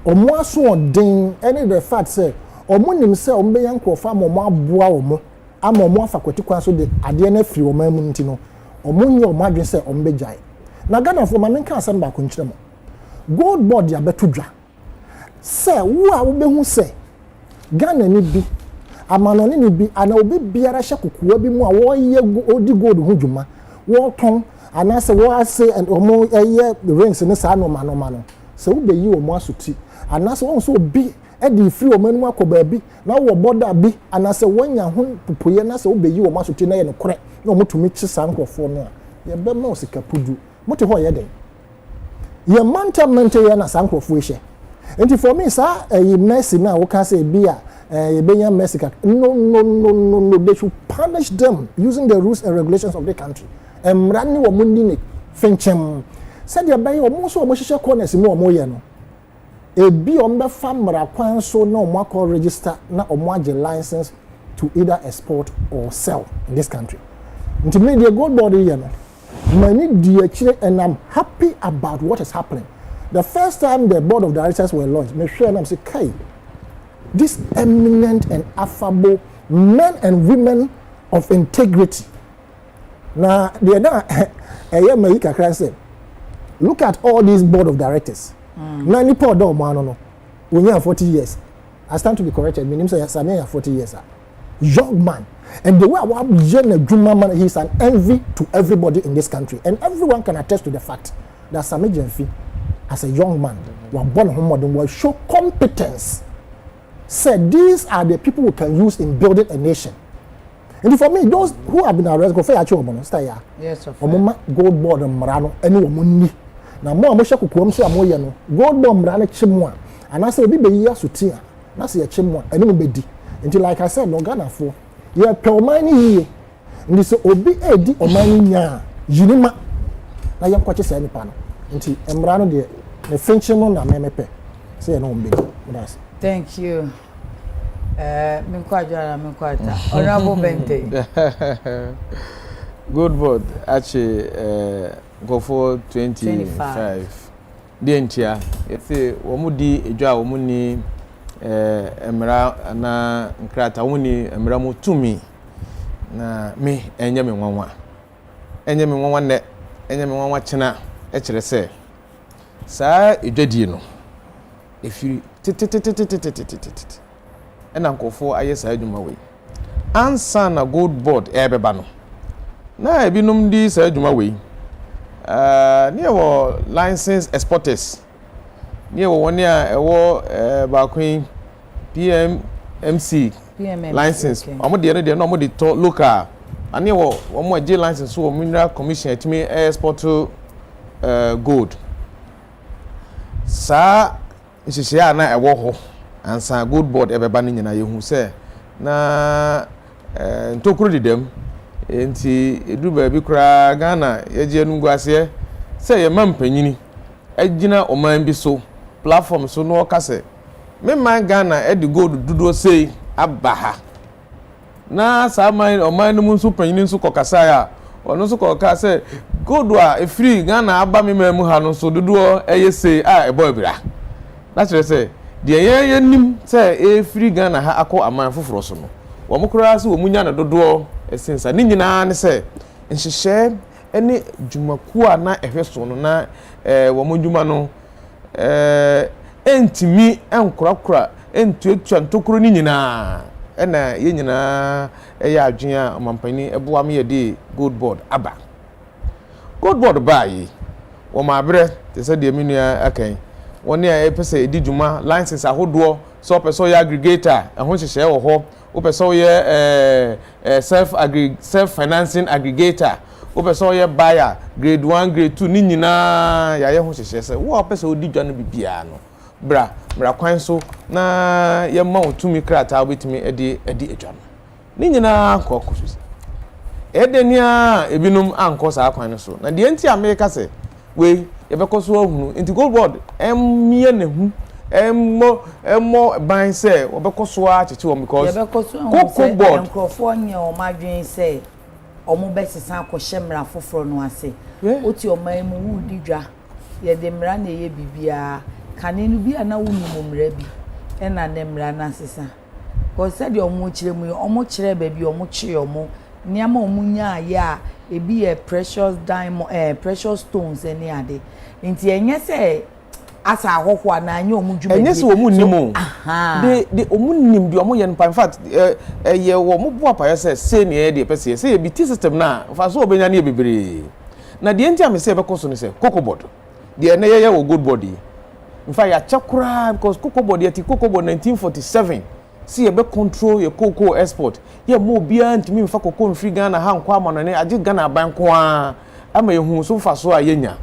omo aso odin any the fact say omo nim say omo be yankrofo am omo aboa omo ama omo afakwati kwan so de ade na firi omo amu nti no omo nye omo adwen say omo be jai na Ghana for man kan asem ba ko nkyere mo gold board ya beto dwa say wo a wo be hu say Ghana ni bi amanone ni bi ana obi biara hye kokoa bi mu a wo ye odi gold hu dwuma wo ton ana say wo ase and omo ye rings ni sa no no say wo be yi omo asuti ana say wo so obi e di free omo anu akoba bi na wo border bi ana say wonya ho popoye na say wo be yi omo asuti na ye no kore na omo tumi chi sankofo no a ye be ma osika pudu mote ho ye den ye manta ye na sankofo ehye enti for me sa mercy na wo ka say bi a ye benya mercy no they should punish them using the rules and regulations of the country emra ni wo mundi ne fenchem said ye bay omo so omo hihye corners mu omo ye no ebi ombe famra kwan so na omo akọ register na omo age license to either export or sell in this country nti me the gold board ye no many dear and I'm happy about what is happening. The first time the board of directors were launched, me sure and I'm saying, "Kai, these eminent and affable men and women of integrity." Now, they are look at all these board of directors. Now, ni poor dog man when you have 40 years. I stand to be corrected. My name is Samia 40 years. Young man. And the way man, he's an envy to everybody in this country. And everyone can attest to the fact that Sami Jenfi, as a young man, will show competence. Said these are the people we can use in building a nation. And for me, those who have been arrested, yes, gold board and Marano, anyone. Now, more gold board Marano Chimwa. And I say, be years to tear. That's a Chimwa, and it be. Until, like I said, no Ghana for. Ye pelmani ye ndi so obi edi omani nya yinima na yam kwache se nipa no nti emra no de ne fenche no na memepe se ye no ombe that's thank you minkwajara honorable Bente good board actually go for 25 de ntia ese wo mu di edwa wo mu ni emra na nkrata woni emra mo tumi na me enye me nwanwa ne enye me nwanwa chena e kire se saa edwadie no efiri ena nkofo aye saa adwuma we ansa na gold board ebeba no na ebinum di saa adwuma we ne wo license exporters ne wo woni a ewo baakwen PMMC license omo de no omo de to local ani wo omo age license so mineral commission etimi export gold sa nhihia na ewo ho ansa gold board ebeba ni nyina yehu se na ntokuru didem enti edu ba bi kura Ghana yeje nu guase se ye mampanyini agina oman bi so platform so no kase me man Ghana e di gold dudo sei abaha na sa man oman no nso panyini nso kokasa ya ono nso koka se gold a e free Ghana aba me mamu ha no so dudo eye sei a e boy bra na chere se de ye nim se e free Ghana ha akọ aman foforo so no wo mukura se wo munya na dodo esensa ni nyina ne se nhihye ene dwumaku a na ehwe so no na wo modwuma no entimi enkorakora entuatua ntokoro ni nyina ena ye nyina eya adwen a mampani eboa me ye de gold board aba gold board ba yi wo ma abre te se de menua akan woni a epese edi dwuma license ahodo so person ya aggregator ehon hyehye wo ho o person ye self financing aggregator o person ye buyer grade 1 grade 2 ni nyina ya ye ho hyehye se wo person odi dwa no bibia no bra kwan so na ye ma otumi krata obetimi edi edwa no ni nyina kokoso edenia ebinum anko sa kwan no so na de enti America se we yebekoso ahunu enti gold board emie ne hu emmo ban se obekoso a cheche wo because gold board enkrofo nye o madwen se omo besesa akọhye mra foforo no ase oti o man mu wudi dwa ye de mra na ye bibia kanenu bia na wunu mra bi ena ne mra na sesa ko se de omo kire mu omo kire ba bi omo kire omo niam omo nya ya ebi ye precious diamond precious stones eni ade nti enye se asa ahokwa na anya omu dwuma enye se omu nimo de omu nim de omu ye in fact ye wo mu bo apa ye se ne ye de pese se ye biti system na fa so obenya na ye bebre na de enti am se be koso ne se cocoa board de ne ye wo gold board in fact ya chakura because cocoa board ye ti cocoa board 1947 see ye be control ye cocoa export ye mo bia ntimi mfa cocoa free Ghana ha nkwa amano ne age Ghana ban ko a ama ye hu so fa so a yenya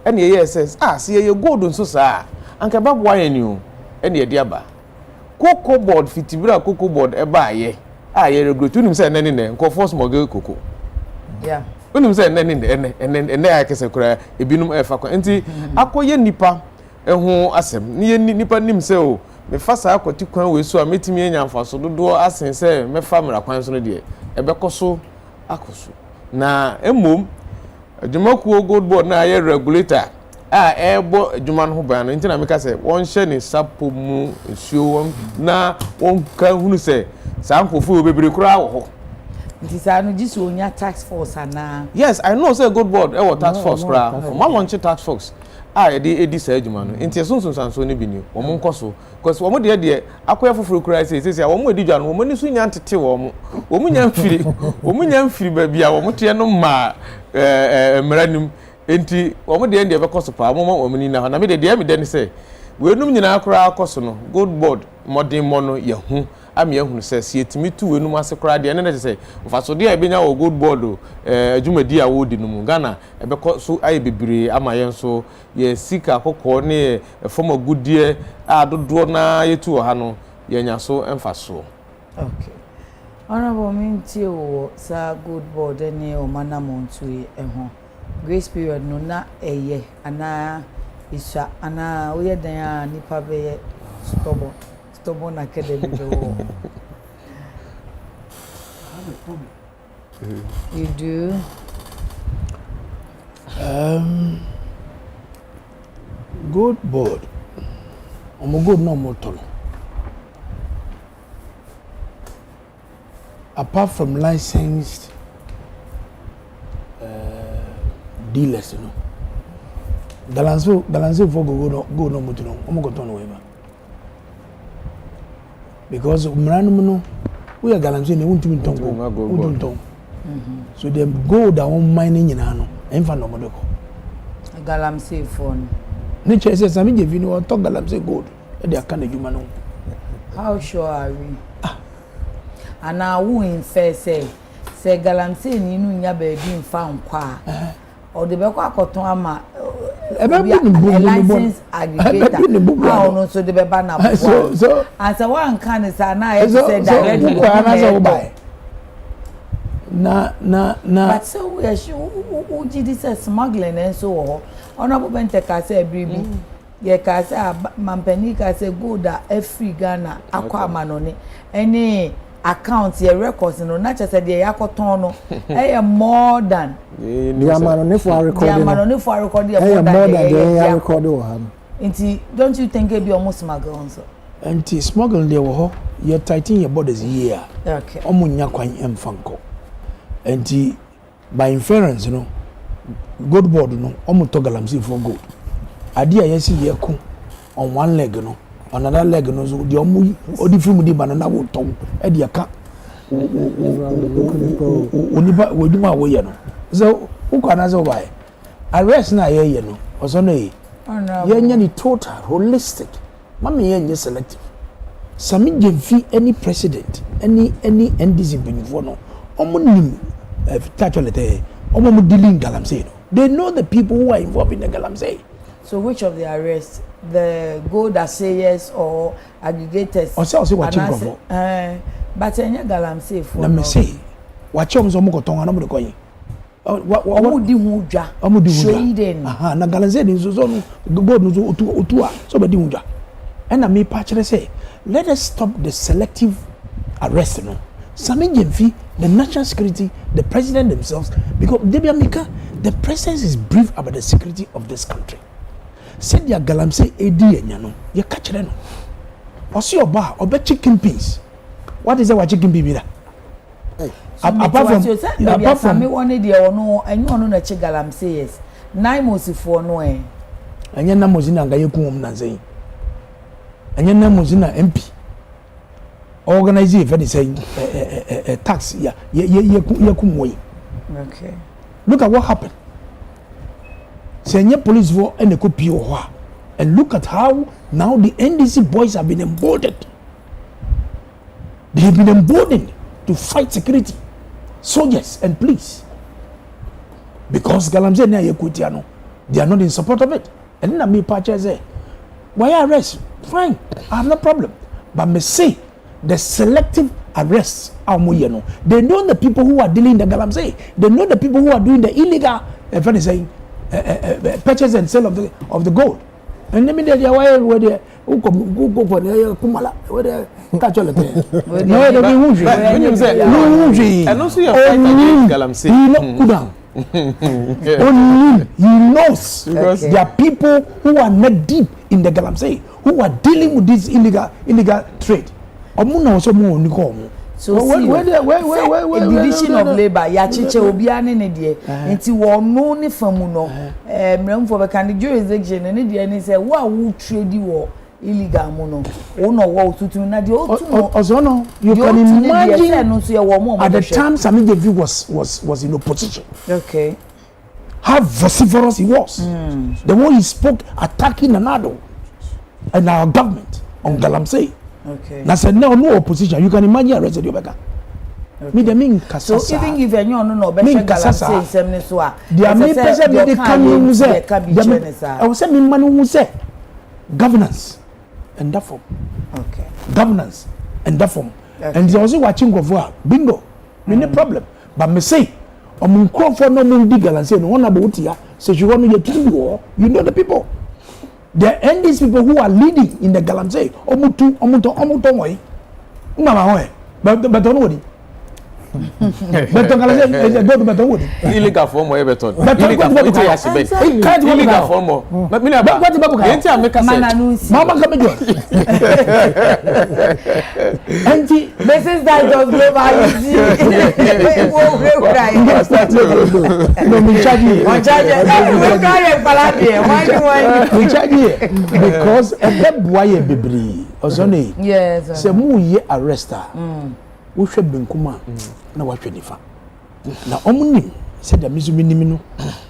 ene ye says see ye gold nso sa anka babwa ye ni o ene ye dia ba cocoa board fitibira cocoa board e ba ye ye regulate unim say nene ne nko force mogel cocoa unim say nene ene ya kese kura ebinum e fa ko enti akoye nipa ehu asem ni nipa nim say o me fa sa akwati kwan we so a metimi enya mfaso dodo asen say me fa mra kwan so no de ebekoso akoso na emom adwumakuo gold board na ye regulator ebo adwuma no ho ban no ntina meka say won hye ne sapo mu esuo na won ka hunu say sa nkofo obebere kura wo ho nti sa no gisu onya tax force ana yes I know say gold board e tax force kura ma launch tax force edi sa adwuma no nti sunsun sanso ne bi ni wo mo nkoso because wo mo de akoya foforo kura say wo mo edi dwa no wo mo ni so nya ntete wo mo nya mfiri ba bia wo mo te no ma mranim enti wo mo de be koso pa mo wo ni na me de me de ne say we num nyina akora akoso no gold board modern mono ye hu am ye hu say se etimi tu we num ase kora de ne ne say mfaso de ebenya wo gold board adwumadi a wo di num Ghana be koso aye bibire ama ye nso ye sika kokko ne form agudie adodo na ye tu ha no ye nya so emfaso okay honorable mintie wo sa gold board ne o manamontu ho grace period no na eye ana isha ana oye dan ya nipa be stubborn academy do you do gold board omo gold no motor apart from licensed dealers, you know. Galanzo for go no much no. I'm going to know because no we are Galanzo and won't even tongue. So they go down mining in Ano and for no more. Galamsey phone. Nature says, I mean, if you know, talk Galamsey gold, they are kind of human. How sure are we? And now, who in fair say Galamsey, you know, your baby found qua. Or the Beko Cotton ama license aggregator how no so the beba na so and so one can is na I said direct na but so we are who did this smuggling and so honorable Benteka say bribi ye ka say mampani ka say go da every Ghana akwa manone any account your records no na che say dey yakoton no e more than the amount for recording the amount for recording more than the recording nti don't you think it be almost smuggle also anti smuggling dey wo ho you tighten your borders here okay omunya kwan emfanko anti by inference no gold board no omuto galamsey for gold ade a yesi ye ko on one leg no on another leg no so the omu odi film di banana wo ton e de aka onipa woduma wo ye no so ukwana so bai arrest na ye no oso no ye nya ni total holistic mama ye nya selective sami gemfi any president any NDC benefo no omunim tacholete omu dealing galamsey no they know the people who are involved in the galamsey. So which of the arrests, the gold assayers or aggregators? Also watching for. But any galamsey for. Let me say, watch them some go tonga no mo koyin. Omudi huja. Trading. Aha, na galamsey ni so gold no otua so be di huja. And na me patch say, let us stop the selective arrest no. Sami Jemfi, the national security, the president themselves, because the president is brief about the security of this country. Said ya galamsey edi enya no ye ka kire no osi oba obe chicken peas what is that chicken pea bi da apart from me one dey ono enyo ono na chi galamsey yes nine mosifo no enya na mozina nga yekum na nzei enya na mozina MP organize if any say tax ya yekum way. Okay, look at what happened. Senior police for and and look at how now the NDC boys have been emboldened. They have been emboldened to fight security, soldiers and police. Because galamsey na yekutiano, they are not in support of it. And then me patcha say, why arrest? Fine, I have no problem. But me say the selective arrests are moyeno. They know the people who are dealing the galamsey. They know the people who are doing the illegal. If any saying. Purchase and sale of the gold. And let me tell you why where they go for the kumala where they catch all the thing. No, they be wunji. And also your fight against galamsey. He not cool down. Only he knows because there are people who are not deep in the galamsey who are dealing with this illegal trade. Omuna also mo ni ko mo. So where division of labor ya chiche obia ne de nti wo no ne famu no mramfo be kan jurisdiction ne de ne say wo trade wo illegal mo no wo no wo tutu na de ozo no you can imagine at the time Sami Jevi was in opposition. Okay, how vociferous he was. The way he spoke attacking Nanado and our government on galamsey. Okay. Na said no opposition. You can imagine arrested Yobeka. Me the mean kasasa. So even if you no be galamsey semne so a. There me person me dey come in say. I will say me man who say governance and that form. Okay. Governance and that form. Okay. And they also watching go bingo. No problem. But me say omun for no mun di galamsey no one about here. So you want to get war, you know the people. There are these people who are leading in the galamsey. Omuto moi. Mama hoe. But don't worry. Beton galamsey go to beton worry. Illegal form or beton. Illegal form or. But me na ba. Enti ameka say. Mama come do. Enti Mrs. That just global you see. No me charge you. On charge. We carry palade. Why do I? We charge you because ebe boye bebre. Ozone. Yes. Se mu ye arrester. Wo hwe benkuma na wa hwe nifa. Na omunim se da mizumi nim no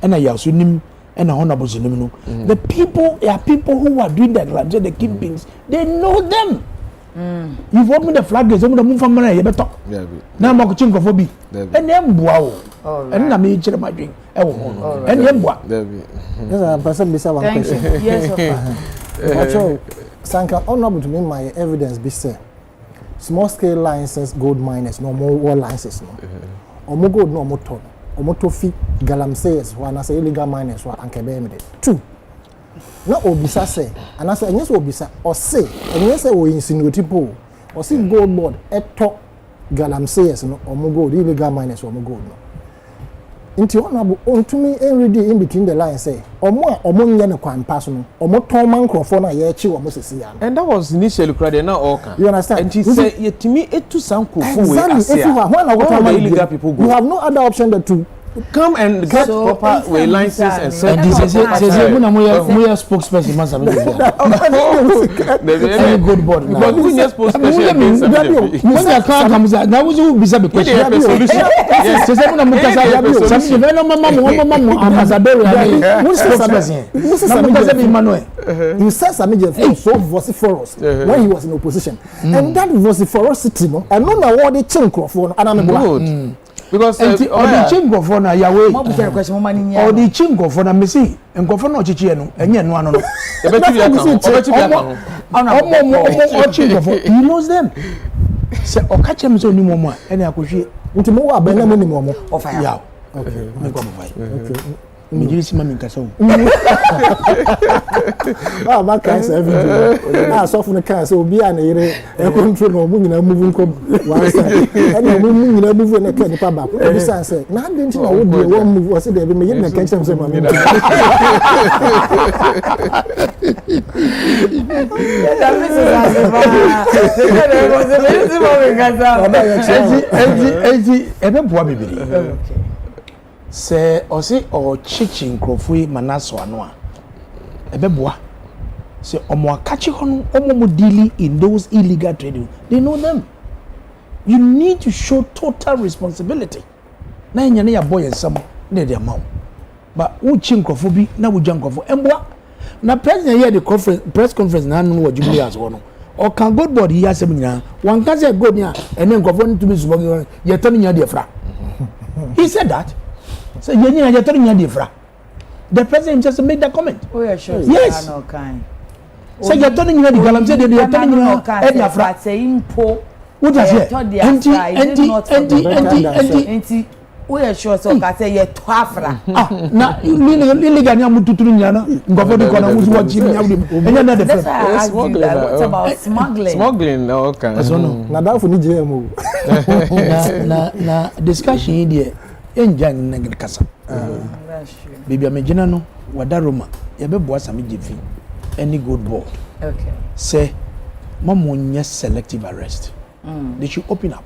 na ya so nim na honorable nim no. The people are people who are doing that, like the kingpins. They know them. You've opened the floodgates, open the moon from money, you better. Now I'm going to for be. And then, wow. And I'm eating my drink. And then, what? Yes, I'm person beside one question. Yes, Sanka, honorable to me, my evidence be said. Small scale licenses, gold miners, no more war licenses. Or more gold, no more ton. Or more to feed galamsees, one as illegal miners, one and cabemede. 2. No obisa say, and I say, yes, obisa, or say, and yes, we insinuate people, or see gold board, at top galamsees, no, or more gold, illegal miners, or more gold. Into honorable on to me every day in between the lines say, or more than a crime personal, or more tall man crofona yechi or Moses. And that was initially cried now all you understand? And she said, yet to me, it to sound cool. Exactly. If you have one of illegal people go, you have no other option than to come and get proper way license and sell. And this is a spokesperson. Any good board. But we need spokesperson. When the car comes out, now we be said because yes, you said something so vociferous when he was in opposition, and that vociferosity, no, and no award the chinko for an because or the chingo for na Yahweh. Or the chingo for na Messi. And go for no chichi no. Enye no ano no. He knows them. Say okache mso ni momo ene akohwe. Nti mo wa bena mo ni momo. Yeah. Okay. Me go buy. Okay. Me jiri sima mi nkasa o. Ah, ma kan say every day. Ah, so for the can say obi a na yire e control no mo nyina move nko one side. And mo nyina move na kan nipa ba. Obi san say na dey nti na wo dey one move was dey be me yina kan say ma me. Ebe boa bibiri. Okay. Say or say or chichi nkrofui manaso ano a ebeboa say omo akachi hono omo dealing in those illegal trading, they know them. You need to show total responsibility. Na nya na ya boy ensam na dey amount, but who chinkrofu bi na wujia nkrofo emboa na president here the press conference na anu wajibuli as wono or can good board here asem nyina wan ka say good nya ene nkrofo ntumi subo ye tani nya dey fra. He said that. So the president just made that comment. Oh yeah, sure. Yes. No kind. So you're telling you the galam said you're telling you Fra saying po. What does it? Anti. Oh yeah, sure. So ka say you twafra. Ah, na illegal nya mututuru nya na ngofo de kona musu wachi nya wudi. Enya na the friend. What about smuggling? Smuggling okay. So no. Na da for ni JMO. Na discussion here. Enja ngene kasa. Baby amejina no wada Roma ya beboa sami jefi any good board. Okay. Say mamonya selective arrest. They should open up.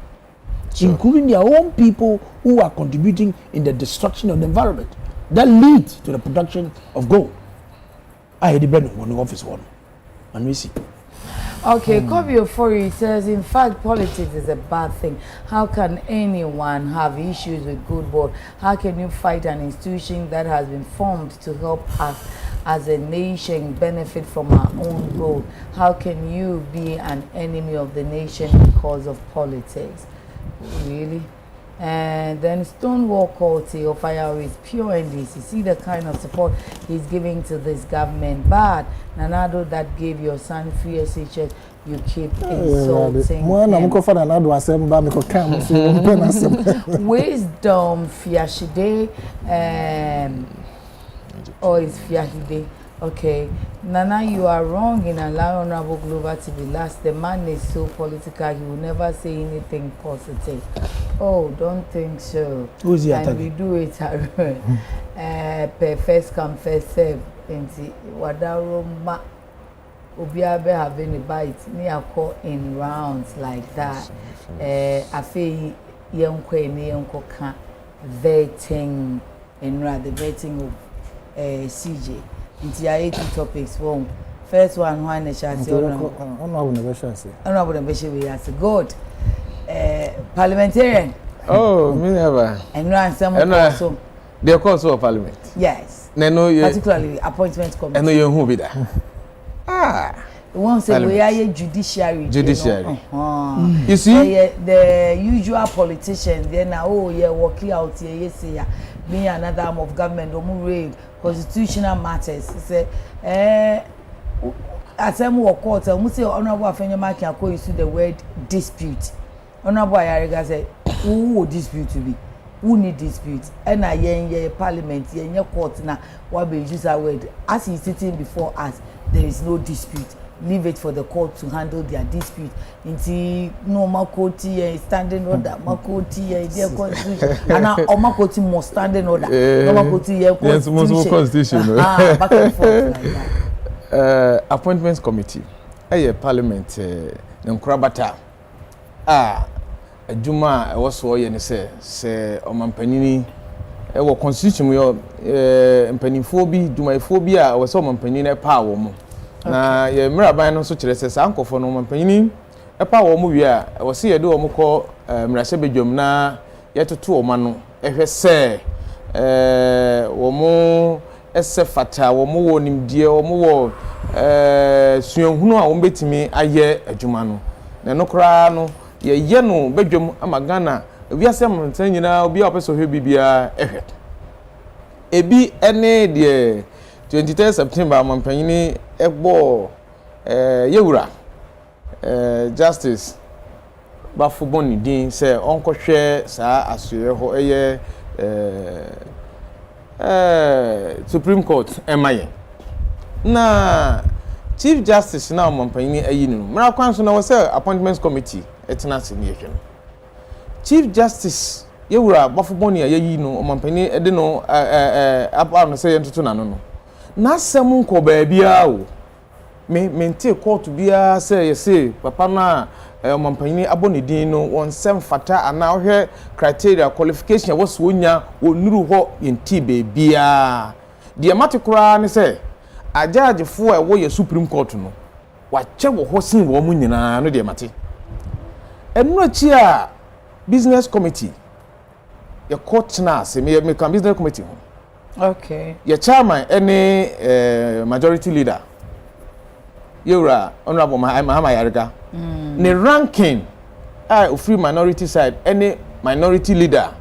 Sure. Including their own people who are contributing in the destruction of the environment that leads to the production of gold. I had the bread on the office one. And we see. Okay, Kobe Ofori says, in fact, politics is a bad thing. How can anyone have issues with good board? How can you fight an institution that has been formed to help us as a nation benefit from our own growth? How can you be an enemy of the nation because of politics? Really? And then Stonewall County of IR is pure NDC. See the kind of support he's giving to this government. But Nanado that gave your son free SHS, you keep insulting him. Wisdom Fiashide or is Fiahide. Okay, Nana, you are wrong in allowing Honorable Glover to be last. The man is so political, he will never say anything positive. Oh, don't think so. Who's he and we do it per first come, first serve. Wadaroma Obiabe having a bite near call in rounds like that. I feel young Quay vetting and rather vetting of CJ. Into 80 topics. One. First one, why the chassis? Good. Parliamentarian. Oh, me never. And run some also. They call so Parliament. Yes. No, particularly appointment committee. And no, you who be there. Ah. One say we are judiciary. Judiciary. You see, the usual politicians. Then oh yeah, working out here. Yes, yeah. Me another arm of government. Omu constitutional matters. Say Assemble or court. Omu say Honorable Afenyo Makiako use the word dispute. Honorable Ayariga said, who would dispute to be? Who need dispute? And I hear parliament, hear court now. What be use that word? As he's sitting before us, there is no dispute. Leave it for the court to handle their dispute. Inti no makoti standing order, makoti their constitution, and now makoti more standing order. No makoti constitution. Back and forth like that. Appointments committee. Parliament. Nkrabata. Adwuma e wo so ye ne se omampanini e wo constitution yo mpanimfo bi dwumayefo bi a wo so omampanini e pa wo mo na ye mraban no so kire se sankofo no omampanini e pa wo mo wi a wo se ye de wo mo ko mrahye bedwam na ye toto wo ma no e hwe se wo mo ese fata wo mo wo nimdie wo mo wo suahunu a wo betimi aye adwuma no na no kra no ye no bedwam amagana wiase amantan nyina obi a opeso hwe bibia ehwe ebi ene de 23 September amampanyini egbo yewura justice bafuboni din se onkohwe saa asoye ho eye Supreme Court emaye na Chief Justice na amampanyini ayi no mra kwanso na wo se appointments committee etenase ni ehwe no Chief Justice yewura bafuboni ayi no amampanyini ede no apa no se yentoto na no na sem nko ba bia o mente court bia se yese papa na amampanyini abonedin no won sem fata ana ohwe criteria qualification wo so wonya wonuru ho yenti be bia de matikura ne se ajajefo e wo ye Supreme Court no wache wo ho sin wo mu nyina no de mate enu achi a business committee ye court na se me business committee ho okay ye chairman any majority leader yura honorable Mahama Yarega ne ranking free minority side any minority leader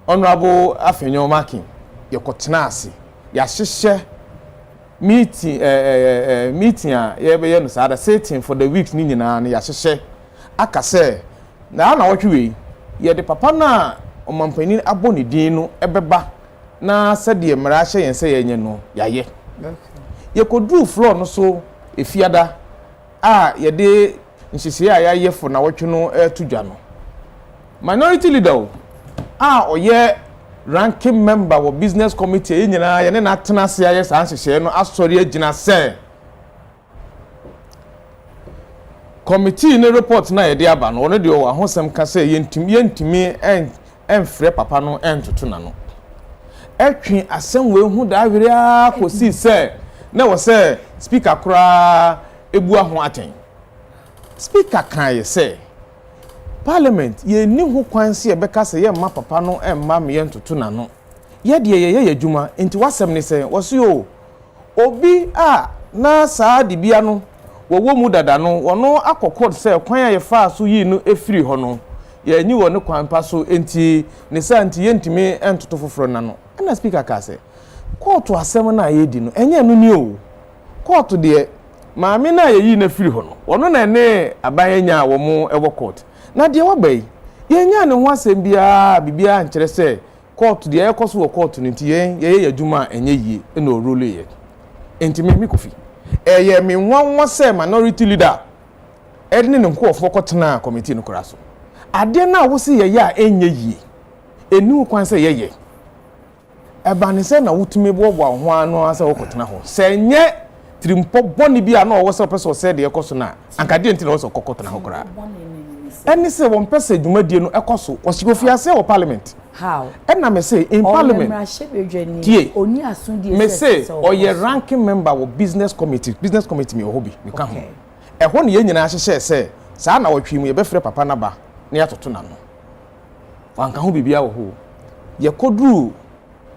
honorable Afenyo Makin ye kotena ase ya hyehyɛ meeting ye be ye no sada sitting for the weeks ni nyina na ya hyehyɛ akase na wotwe ye de papa na omampanin abonidin no ebeba na sɛde mmara hyɛ yɛn sɛ yɛnyɛ no yɛayɛ ye kodru floor no so efiada ye de nhyehyɛ a yɛayɛ fo na wotwe no tudwa no minority leader oyɛ ranking member of business committee ye nyina ye ne na tena se ayɛ saa nhyehyɛ no asɔre agina sɛ committee ne report na ye de aba no ono de o ahosem ka sɛ yentimi enfrɛ papa no entoto na no etwe asɛm we hu da awere a kosi sɛ na wo sɛ speaker kura ebu aho aten speaker kan ye sɛ Parliament ye ni ho kwanse ye beka se ye ma papa no emma me yentoto na no ye de ye adwuma enti wasem ne se woso yo obi na saa de bia no wo mu dada no wono akokod se kwan ya ye fa so yi no efiri ho no ye nyi wo ne kwan pa so enti ne sa enti yentimi entoto foforo na no na speaker ka se court asem na ye di no enye no ni o court de maame na ye yi na firi ho no wono na ne abanyanya wo mu ewo court na de wabai yenya ne ho asem bibia nkyere se court de ekoso wo court no nti ye adwuma enye yie na orole ye enti me kofi ye me nwanwa se minority leader edne ne nkofo kotena committee no koraso ade na wo se ye a enye yie enu kwan se ye eba ne se na wutumi bobo ho ano asa wo kotena ho se nye trimpo boni bia na wo se person se de ekoso na ankade enti na wo se kokotena ho kora any say one person dwumadie no ekoso wosigofi ase wo parliament how na me say in parliament oni asundie me say oye ranking member of business committee me ohobi me ka ho e ho ne ye nyina hyehye say saa na wotwe mu ye befre papa na ba na yatoto na no wanka ho bibia wo ho ye kodru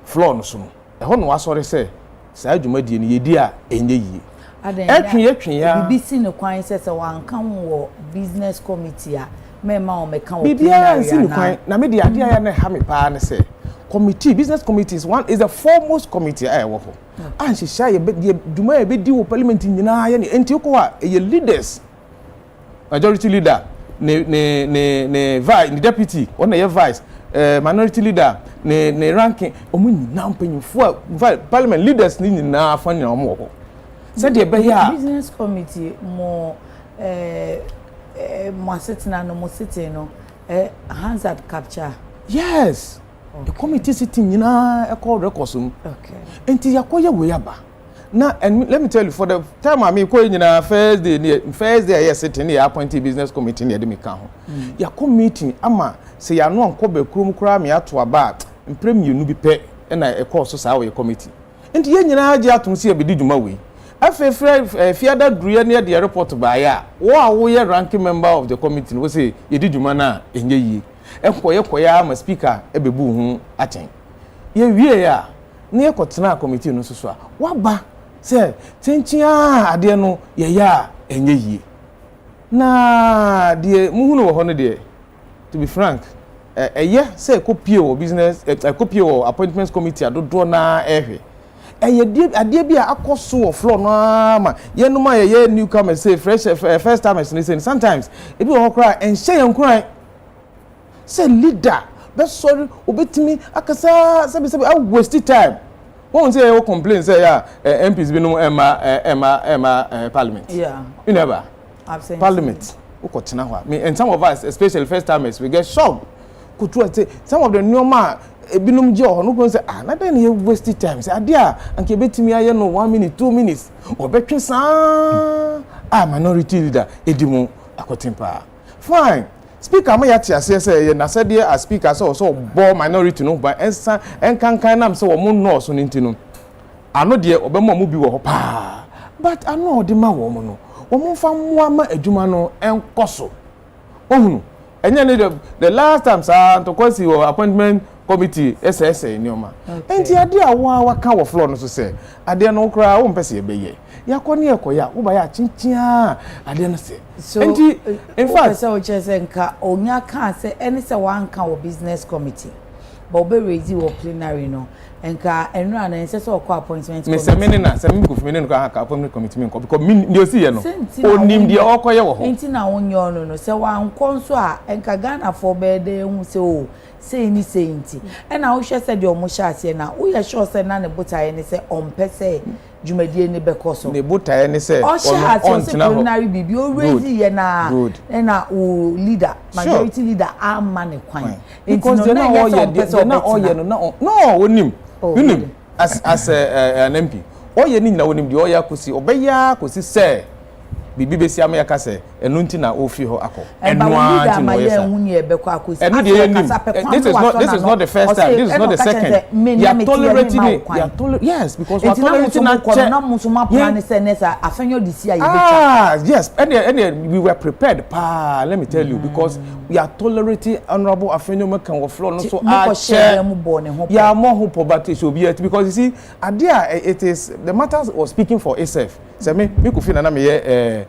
floor no so no e ho no wasore say saa dwumadie no ye di a enye yie etwe ya BBC no kwan se wan kan wo business committee a mema o meka wo bibia si no kwan na me de ade ya na ha me pa na se committee business committees one is the foremost committee I work for and she share ye duma ye be di wo parliament nyina ye ne enti ko a ye leaders majority leader ne vice ne deputy on ye vice minority leader ne ranking omu nyina mpanyimfo parliament leaders ni nyina afa nyina omo ko said the business committee mo mo sitting no mo sitting no Hansard capture yes the committee sitting nyina e call records okay enti yakoye we aba na and let me tell you for the time I mean ko nyina first day I sitting here appointed business committee near me ka ho ya committee ama se ya no anko be krom kra me ato aba mpremienu bi pe na e call so saa we committee enti ye nyina agi atom se abedi dwuma we afefre fiada druye ne the report ba ya wo ye ranking member of the committee we say ye di dwuma na enye yi ekoye ma speaker ebebu hu aten ye wie ya na ye kotena committee no so a waba say tenchia ade no ye ya enye yi na de muhunu wo ho no de to be frank eye say kopie wo business kopie wo appointments committee adodo na ehwe ade bia akoso wo floor no ama ye no ma ye newcomer say fresh first timers ni say sometimes ebi wo kra enhye yan kran say leader be sorry obetimi akasa sabi I waste time won say you complain say ya MPs bi no Emma parliament yeah you never absent parliament ukotena ho me and some of us especially first timers we get shocked kutu say some of the normal ebinum je ho no go say na then you waste time say adia anke betimi aye no 1 minute 2 minutes obetwe saa minority leader edimu akotempa fine speaker ma yati ase say na say dey as speaker so bo minority no ba enkan nam say wo mo no so ntino ano de obema mu bi wo ho pa but ano de ma wo mo no wo mo fa mo ma adwuma no enkoso ohunu enye ne the last time sa to kwasi wo appointment committee SSA ni oma enti ade awa ka wo floor no so say ade no kra wo mpese ebeye yakoni ekoya wo ba ya chinchin ade no say enti in fact say o chese nka onya ka say any say wan ka wo business committee but be raise wo plenary no enka enru ana nse so ko appointment committee me se mene na se me ko fumene no ka appointment committee me ko because me ndi osi ye no onim de okoye wo ho enti na wonyo no se wan konso a enka Ghana for be de hu se o say ni say nti e na wo hwe se de o mo sha ase na wo ye sure se na ne botaye ne se ompese dwumadie ne bekoso ne botaye ne se on plenary bibi o raise ye na o leader majority leader a man e kwan because they na all ye no onim unim as an MP oye ni na onim de oya kosi obeya kosi se bibi besi am yaka se enu nti na ofi ho akọ enua nti no yesa this is not the first time, this is not the second. You are tolerating it. Yes, because we are tolerating yes, and we were prepared let me tell you, because we are tolerating honorable Afenyo Mekan wo floor no so yeah more hope poverty so be it, because you see adia it is the matters was speaking for itself. Say me could feel na me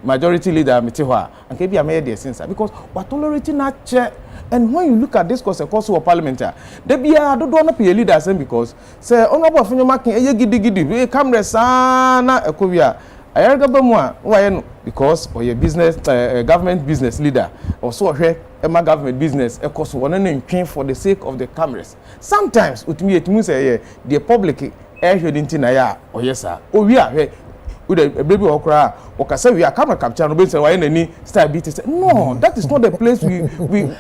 majority leader metiwa and kebi am here since because we are tolerating that chair. And when you look at this course of parliamentary, they be a do not pay leaders because say honorable Afenyo Mekan gidi camera sana ekobia ayagabamwa why no because or your business government business leader also here Emma government business course one and for the sake of the cameras. Sometimes utimi etimi say the public hwedinti na ya oyesa owi ahwe with a baby okra okasa we are camera capture no be say why nani style beat say no, that is not the place we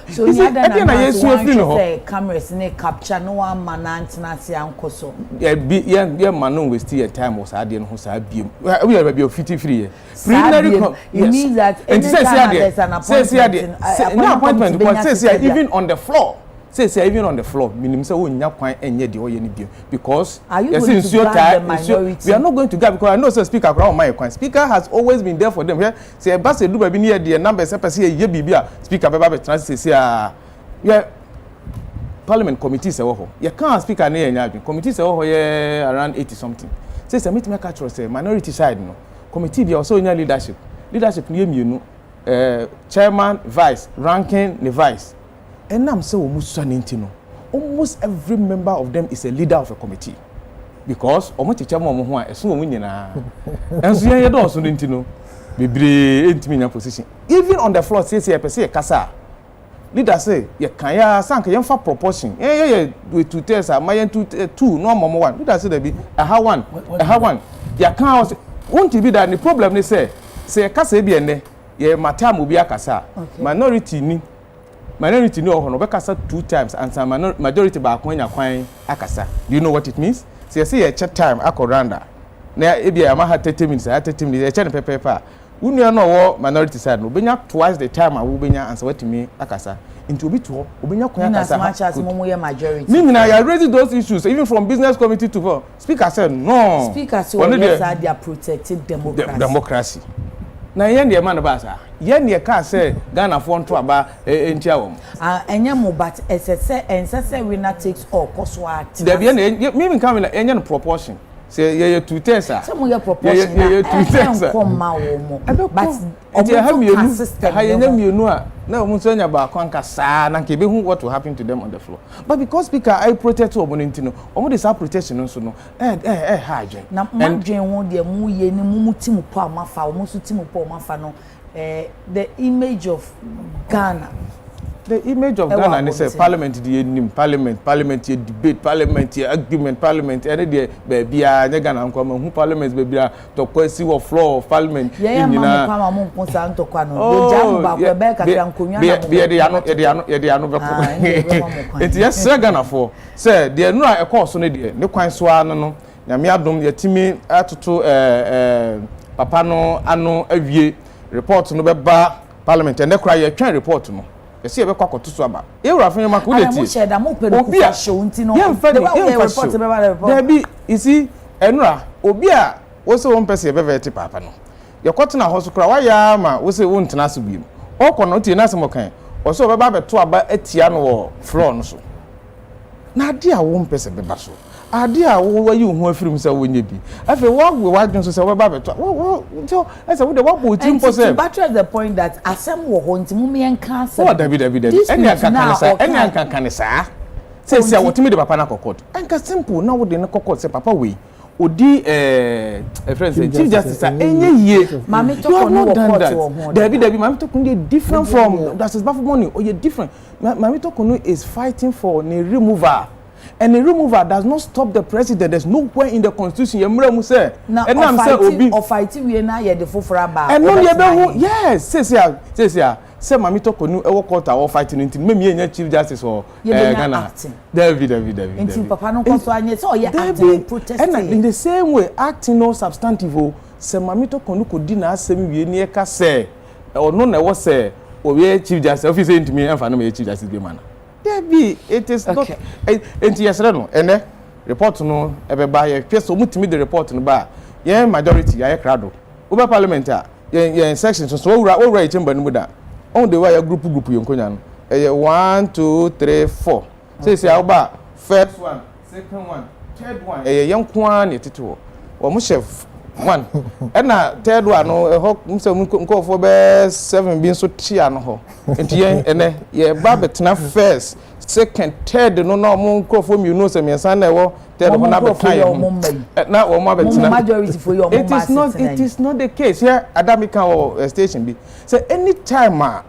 so you na yesu afri no say cameras ne capture no one man antina se ankoso yeah man no waste your time was ade no sa biem we are be ofiti free preliminary it means that anytime there's an appointment because say even on the floor say even on the floor minimum say wonya kwan enye de oye ni bio because yes your time we are not going to get, because I know say speaker kwan my kwan speaker has always been there for them here say ba say do ba bi near the number say person ye bibia speaker be ba be transit say yeah parliament committee say wo ho ye kan speaker na ye nya committee say wo ho ye around 80 something say meet me catch say minority side no committee bi also nya leadership ne mienu chairman vice ranking the vice enam say omusa nti no almost every member of them is a leader of a committee because omo chicha mo ho a eso omo nyina enso yen yedo so nti no bebre entimi nya position even on the floor say person kasa leader say ye kan ya sank ye fa proportion we two test amayen two no momo one leader say there be a one ya kan was won't be that the problem they say kasa e bi ene ye matam obi akasa minority ni oho no be kasa 2 times and some majority ba kwanya kwan akasa. Do you know what it means? Say ye chat time akoranda na e bi ama ha 30 minutes ye chat pepe unu no wo minority side no benya twice the time a wo benya answer what me akasa into obi to obenya kwan akasa. As much as momo ye majority me na you raise those issues even from business committee to speaker said no. Speaker say yes they are protecting democracy. Na yen de man ba sa yen de ka say Ghana for nto aba entia wo enye mo but ensese winner takes all coso art there be me come na enye no proportion say ye two test say mo ye proportion ye two test come ma wo mo but obi ha mienu ha ye na mienu a na omo so nya ba kwanka saa na nke be hu what will happen to them on the floor but because speaker I protect omo ntino omo dey sa protection nso no ha adwen na madwen wo de mu ye ni mu timu po amafa omo so timu po amafa no the image of Ghana and say parliament the nim parliament ye debate parliament ye argument parliament and dey be bia nya Ghana nko ma hu parliament be bia to kwasi wo floor of parliament nyina ma mo nkonsa ntokwa no de jam ba ko be kakra nkonwa na be ye de anu be ko it yes Ghana for say the nu a course no de ne kwan so anu no nyame adom yatimi atoto papa no anu awie report no be ba parliament and ekra ye twan report no yes ye be kwakoto so aba ewura fun ma ko deti mo sheda mo pe no ku show nti no the report be ba report there be you see enura obi a wo se won pese ye be veti papa no ye kwato na hoso kra wa ya ma wo se won tena so biem okono tie na asem kan wo se be ba beto aba atia no wo floor no so na ade a won pese be ba so ade a wo yi hu afirim se wo nya bi afi wo wadwon so se wo ba beto wo so ese wo de wo bo tim pose but the point that asem wo ho nti mu yen kan se wo David eni aka kanisa se wo timi de papa na kokot enka simple na wo de ne kokot se papa we odi friends chief justice enye yie mami to ko no court wo ho David mami to ko dey different from that is bafu money or you different mami to ko no is fighting for ne removal. And the remover does not stop the president. There's nowhere in the constitution. Yemra say. And I'm saying obi or fighting we na ye the fofora ba. And no ye be yes, say say mami to ko nu e wo court or fighting until me enya chief justice or Ghana. David. Until papa no ko so anye so ye acting protesting. And in the same way acting no substantive say mami to ko nu ko di na asem wie ne ka say or no na wo say o we chief justice office ntimi emfa no me chief justice be man. Debbie, it is okay. Not. And yesterday, no, and report no, everybody. First, so much me the report no ba. Yeah, majority, yeah, crowd. Over parliamentary, yeah, sections. So we right chamber no da. On the way, group you konya no. 1, 2, 3, 4. Say oba first one, second one, third one. Young kwan yetito. Omo chef one. And na third one no ho mse nko for be 7 bin so tia no ho. Enti yen ene ye ba betena first, second, third no mo nko for you know say me san na wo third ho na betena. Na wo mo betena. Majority for your mom. It is not the case here Adamika or station be. Say any time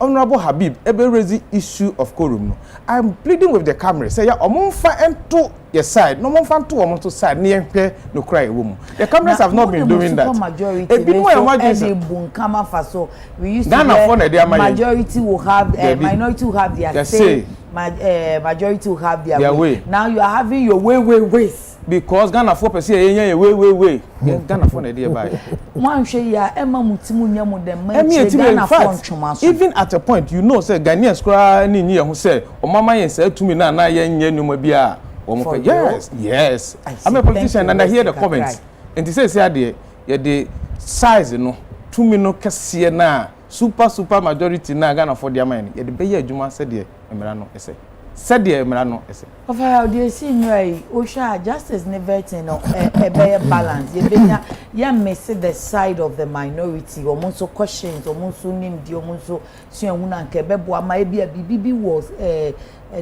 Honorable Habib ebe raise issue of quorum no. I'm pleading with the camera say ya omonfa ento your side no monfa ento omonto side ne hwe no cry wo. The cameras have not been doing that. Ebi no majority bunkama faso we used to majority will have minority will have their say. Majority will have their way. Now you are having your ways. Because Ghana for person way. Ghana for na dey buy. Wan hwe ya ema mutimu nyam dem Ghana for ntwoma so. Even at a point you know say Ghanaians kra ni nyi ho say o mama yen say tumi na yen nya numa bia o mo yes. I'm a politician and I hear the comments. And they say ade ye the size no tumi no kese na super majority na Ghana for their mind ye the be ye adwuma say de emra no say said the Emrano. Of how do you see me? Osha, justice never no a balance. You may see the side of the minority, or also questions, or also name the Omonso, Siamuna, Quebec, maybe a BB was a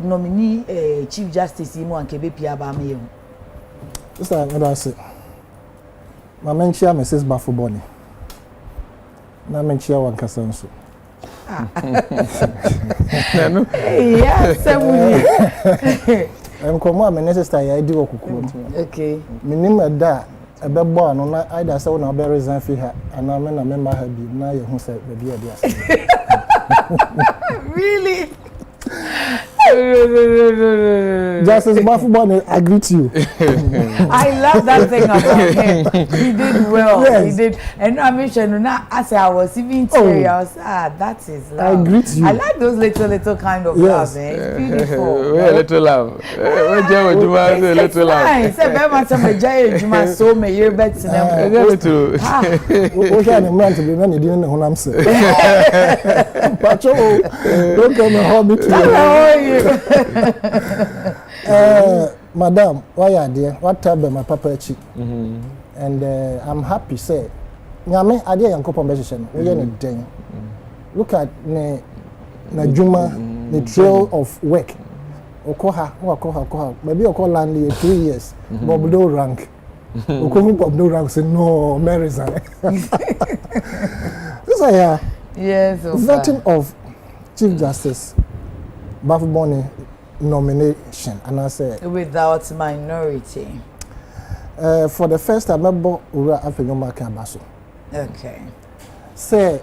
nominee Chief Justice Imo and Quebec Abamio. Just like what I say. My mention Mrs. Bafuboni. Na mention one Casanso. Yes, I'm come on, necessary. I do okay. Minimum that a bed born on either so now berries and free her, and I remember her be now who said the beer. Really? Justice Bafuboni, I greet you. I love that thing about him. He did well. Yes. He did. And I mentioned now as I was even teary, I was that is love. I greet you. I like those little kind of love, eh? It's beautiful. We a little love. We a little love. Nice. I very much am a giant Juma so may you bet to them. Little. What can a man to be running during the home say? Pacho, don't come and hold me to Madam, why are dear? What time my papa cheek? And I'm happy say. Nyame ade yanko conversation. We are not doing. Look at na Juma, the trail of work. Okoha. Maybe Okoha landly 3 years. Bob no rank. Okoha Bob no rank say no Marison. This is yes, vetting of Chief Justice Bafuboni nomination, and I say without minority. For the first time, I bought Ura Afenoma Kambaso. Okay. Say,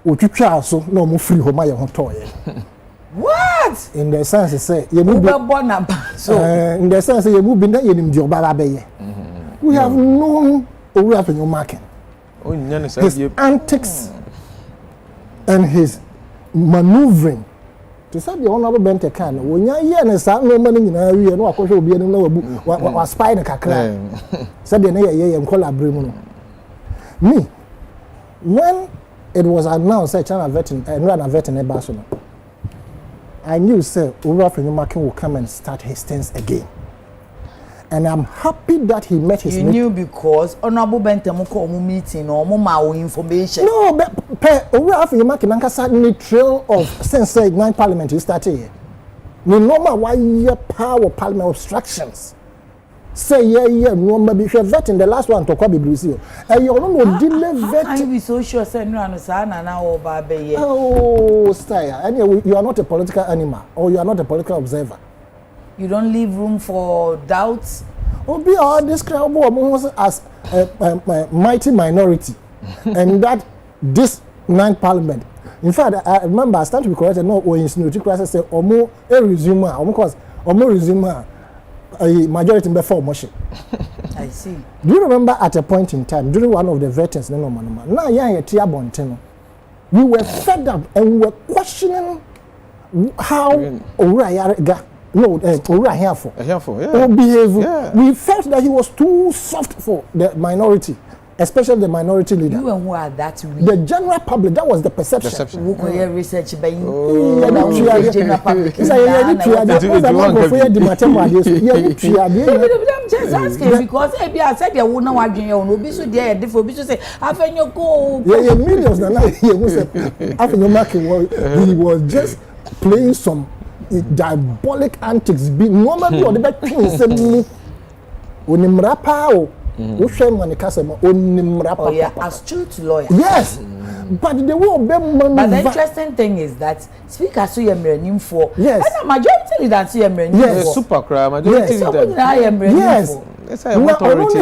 Uchucha so no more free home. What? In the sense, say you move. So in the sense, you move in the Yedim Barabe. We have known Ura Afenoma. His antics and his maneuvering. To say the honorable Bente can, when you hear and say no money in a year, no, I will be no was spy the cacra. Said the year and call a brim. Me, when it was announced that China vetting and ran a vetting in Barcelona, I knew, sir, Ura will come and start his things again. And I'm happy that he met his. You knew because honorable Bentemuko meeting or more information. No, but we have to make an trail of since 9 Parliamentary started here. No normal 1 year power Parliament obstructions. Say no maybe if you're vetting the last one to Kwabi Brazil. And you don't delay vet. I be so sure say no now over be. Oh, style. Anyway, you are not a political animal or you are not a political observer. You don't leave room for doubts. Be all this crowd as a mighty minority, and that this 9th Parliament. In fact, I remember I started to be corrected. No, when insinuating crisis say omo resume, omo resume a majority before motion. I see. Do you remember at a point in time during one of the veterans? No, now we were fed up and we were questioning how Oraya. No, here for behavior. Yeah. We felt that he was too soft for the minority, especially the minority leader. You and who are that? The general public, that was the perception. Who can research by general public. I'm just asking because I said you won't know what you be so there. Therefore, be so say, I find your go. Yeah, millions. He was just playing some diabolic antics be normally on the back pin onimrapa astute lawyer. Yes, but the word but the interesting thing is that speaker so yemrenim for yes, and majority leader so yemrenim yes, super crowd majority leader yes. That's a authority.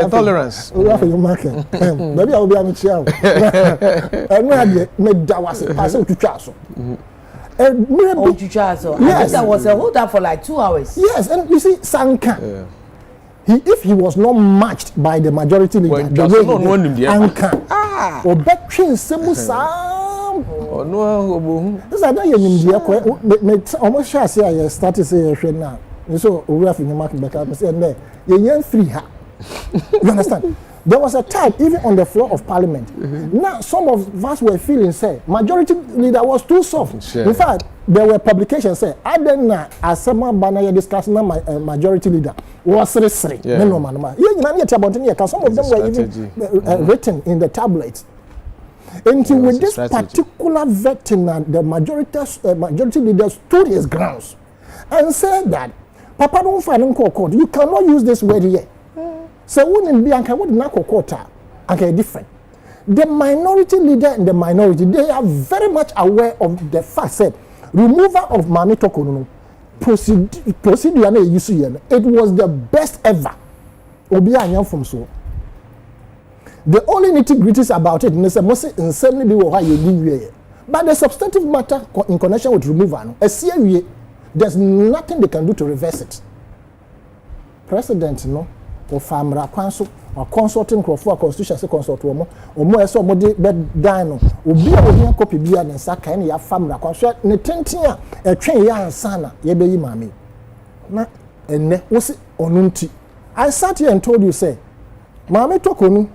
Tolerance. We have your market. Maybe I will be a child. And we had made that was a pass to Chasso. Yes, that was a hold up for like 2 hours. Yes, and you see, Sanka, if he was not matched by the majority leader, the way Anka, or Betrin Semusam, or no, this I don't almost shall say I started saying now. So we have in the market back up and say, you free her. You understand? There was a time, even on the floor of Parliament. Now, some of us were feeling, say, majority leader was too soft. Sure. In fact, there were publications say, I didn't know as someone banner discussing majority leader was resri. Yeah. Some of them were even written in the tablets. And with this particular veteran, the majority leader stood his grounds and said that Papa don't find in court. You cannot use this word here. So wouldn't be court okay different. The minority leader and the minority, they are very much aware of the fact that removal of Mami Tokono procedure it was the best ever. Obi from so. The only nitty-gritties about it is but the substantive matter in connection with removal, there's nothing they can do to reverse it. President, no, or famra council, or consulting for constitution, consult or more so bed dino, or be a copy beer and saka any famra council, Netentia, a train yan sana, yebe mami. Na, and ne was it onunti. I sat here and told you, say, Mami Tokonu,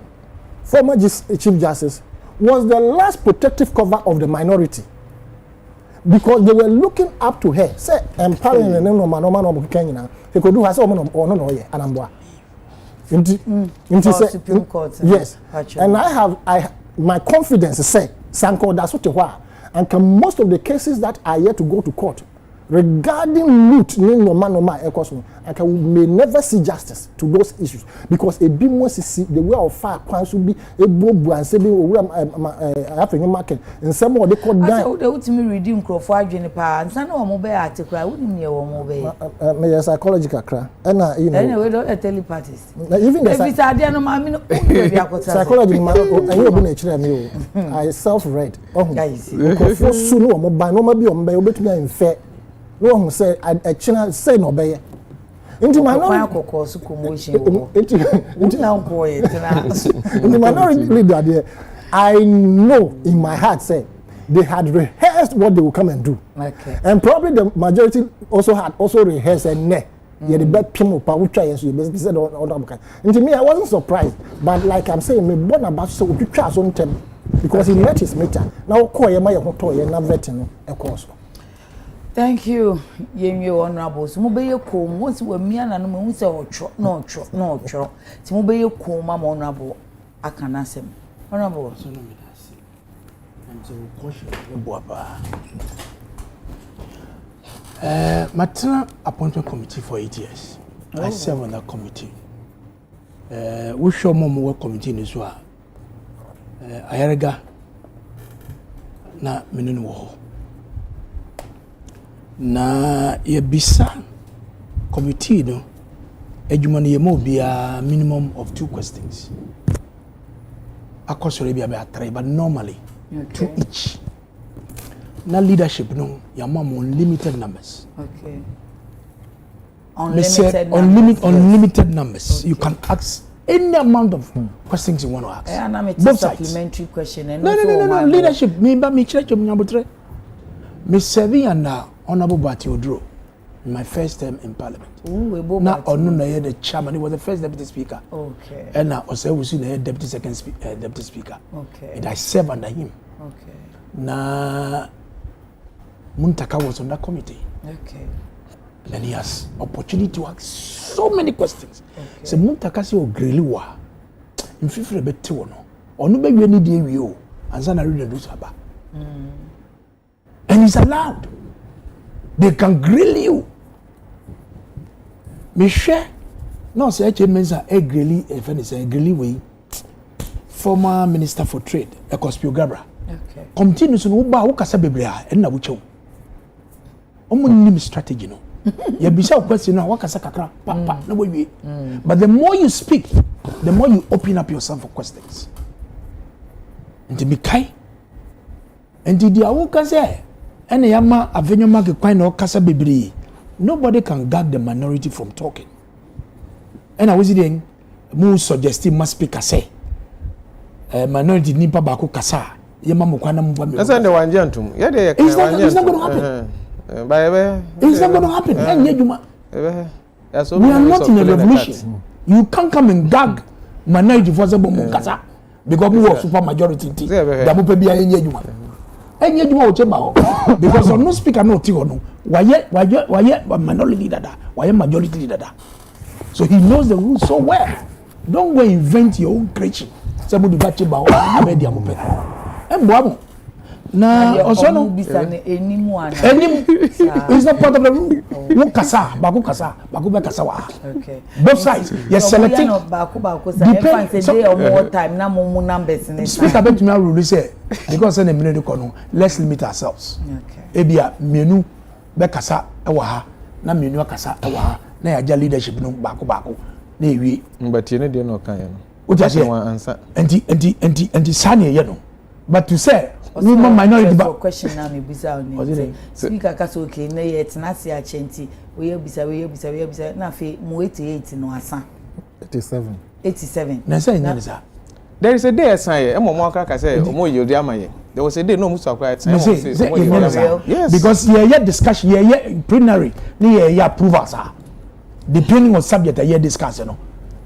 former Chief Justice, was the last protective cover of the minority. Because they were looking up to her. Say, empowering the name of Manoma Kenya. He could do has or no, yeah, and I'm Supreme Court. Yes. And my confidence say, Sanko, that's what you are. And most of the cases that are yet to go to court regarding loot, may never see justice to those issues because a bit more see the way of fire will be a bob and say African market and some more they call down. They would me redeem Crawford Juniper and some more mobile article. I wouldn't hear one mobile. May a psychological cry. And you know, anyway, don't a telepathist. Even the psychology, I self-read. Oh, soon, by no maybe on by in fair. No say a china say no be into minority leader there. I know in my heart say they had rehearsed what they will come and do. Okay. And probably the majority also had rehearsed and yeah, the bad people which I basically said on and to me I wasn't surprised, but like I'm saying, me born about so we try on time because he met his meter. Now call my hoto na vetting of course. Thank you, Yenyo Honorables. Mobile comb, once we me and no say or no. Mobile comb, honorable. I can ask him. Honorable. And so, question Maternal Appointment Committee for 8 years. I serve on that committee. We show more work committee in Israel. Ayarega na menenu na yebisa committee no adwuma no yemo bia minimum of 2 questions akosore bia be 3 but normally 2 each na leadership no yamam unlimited numbers. Okay. Unlimited numbers. Okay. You can ask any amount of questions you want to ask. And I'm a supplementary question. And no. Leadership. Me church me serving and Honorable Bati Odro, my first term in Parliament. Now, the chairman, he was the first deputy speaker. Okay. And now, also, we see the deputy speaker. Okay. And I serve under him. Okay. Now, Muntaka was on that committee. Okay. And then he has opportunity to ask so many questions. Okay. So Muntaka say, "Oh, Greliwa, in fifty bit two no, or no baby any day we owe, and then I read the news about." And it's allowed. They can grill you. Me share. No, say Mensa a grilly, if any say grilly way. Former Minister for Trade, Ekospio Gabra. Okay. Continues no ba wo kasa bebrea and na wo chew. Omo nim strategy no. You be say question no wakasa kakra papa na wo wie. But the more you speak, the more you open up yourself for questions. And to be kai. And did you wo kasa and yama avenue market kwai na kasa bebre. Nobody can gag the minority from talking. And I was saying mu suggesting must speak say. Minority nipa ba ko kasa. Yama mo kwana mo ba me. That's the one gentum. Yeah, they it's not going to happen. It's not going to happen. We are not in a revolution. You can't come and gag minority for say bomu kasa because we were super majority ti da mo pe bia enye adwuma o chema ho because no speaker no ti ho no waye minority dada waye majority dada so he knows the rules so well. Don't go invent your own creation somebody ba cheba ho abedi amope emboamo na also no enimu ana it's not part of the rule. Who kasa baku be kasa wa okay both sides yes selecting baku say fancy day or more time na mo numbers ni speak about me rule say because say na minute ko no let's limit ourselves okay ebia mienu be kasa e wa ha na mienu akasa e wa ha na ya ja leadership no baku na ewie mbati ne de no kan ya no o ja say anti sane ye no but to say we minority ba question na me bisa oni speaker ka so okay na ye tenase a chenti we bisa na fe mo 88 no asa 87 na say na sa there is a day asan ye mo aka say mo yodi amaye there was a day no musu akwa say yes because ye discussion ye plenary ni ye approvals depending on subject ye discuss no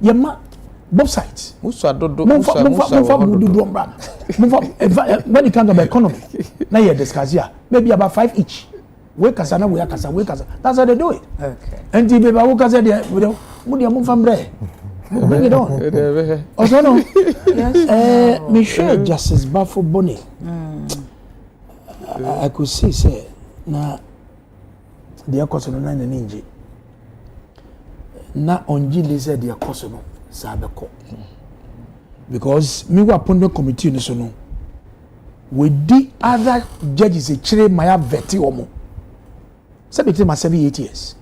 ye ma both sides musu adodo when it comes to economy na ye discuss here maybe about 5 each we kasa na we kasa that's how they do it okay and the baby who kasa there we dey move from there bring it on also no yes Michelle Justice Bafo Boni I could see say na the course no na ninje na onjili say the course no sabeko because me wa appointment committee no so no with the other judges e chire maya veti omo say between my 7-8 years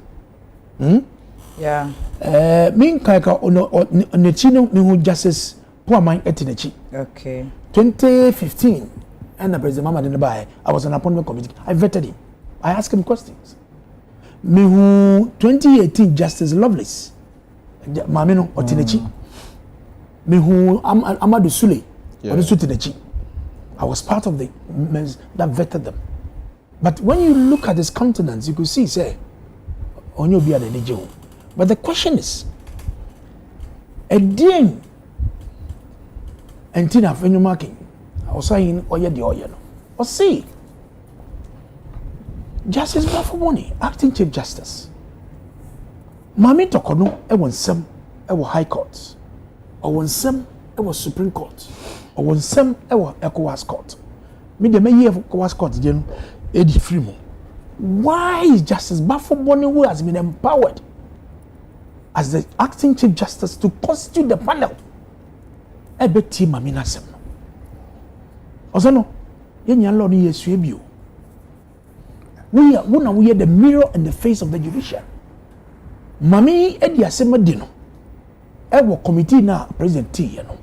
yeah me kaka on chino me hu justice poor man etinechi okay 2015 and the president mama didn't buy I was on appointment committee I vetted him I asked him questions me hu 2018 justice Lovelace mama no otinechi me hu Amadu Sule otinechi I was part of the men that vetted them. But when you look at his countenance, you could see, say, Onyo be at the NGO. But the question is, Edien and Tina Fenyo marking, I was saying, Oya the Oya. Or see, Justice Bafo Boni, acting Chief Justice. Mami Tokono, I want some, I was High Court. I want some, I was Supreme Court. Or when some ECOWAS court. Me the mayor of ECOWAS court, Eddie Freeman. Why is Justice Bafo Boni, who has been empowered as the acting Chief Justice to constitute the panel? I bet him Amina Sem. Also, no, you Lord, yes, you. We are the mirror and the face of the judiciary. Mami Eddie Asema Dino. Ewo committee na President T, you know.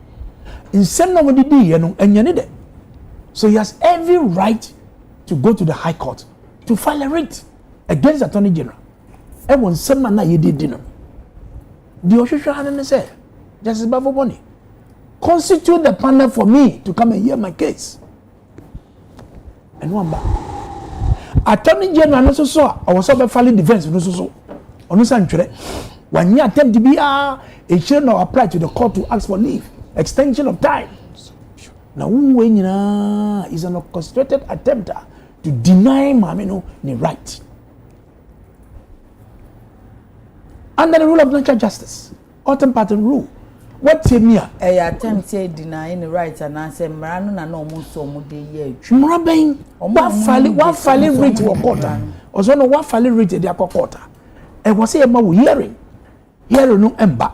In some of the day, you know, and you need it. So he has every right to go to the High Court to file a writ against the Attorney General. Everyone, some man na you did dinner. The official hadn't said, Justice Bafo Boni, constitute the panel for me to come and hear my case. And one back. Attorney General also saw, I was over filing defense, no so. On this when you attempt to be it should not apply to the court to ask for leave. Extension of time. Now, is an orchestrated attempt to deny Mamino the right. Under the rule of natural justice, autumn pattern rule. What say me? A attempt to deny the right and answer Marano and almost so much ye. Murabain, one filing rate to a quarter. Also, no one filing rate at the quarter. And was a more hearing. Hearing no ember.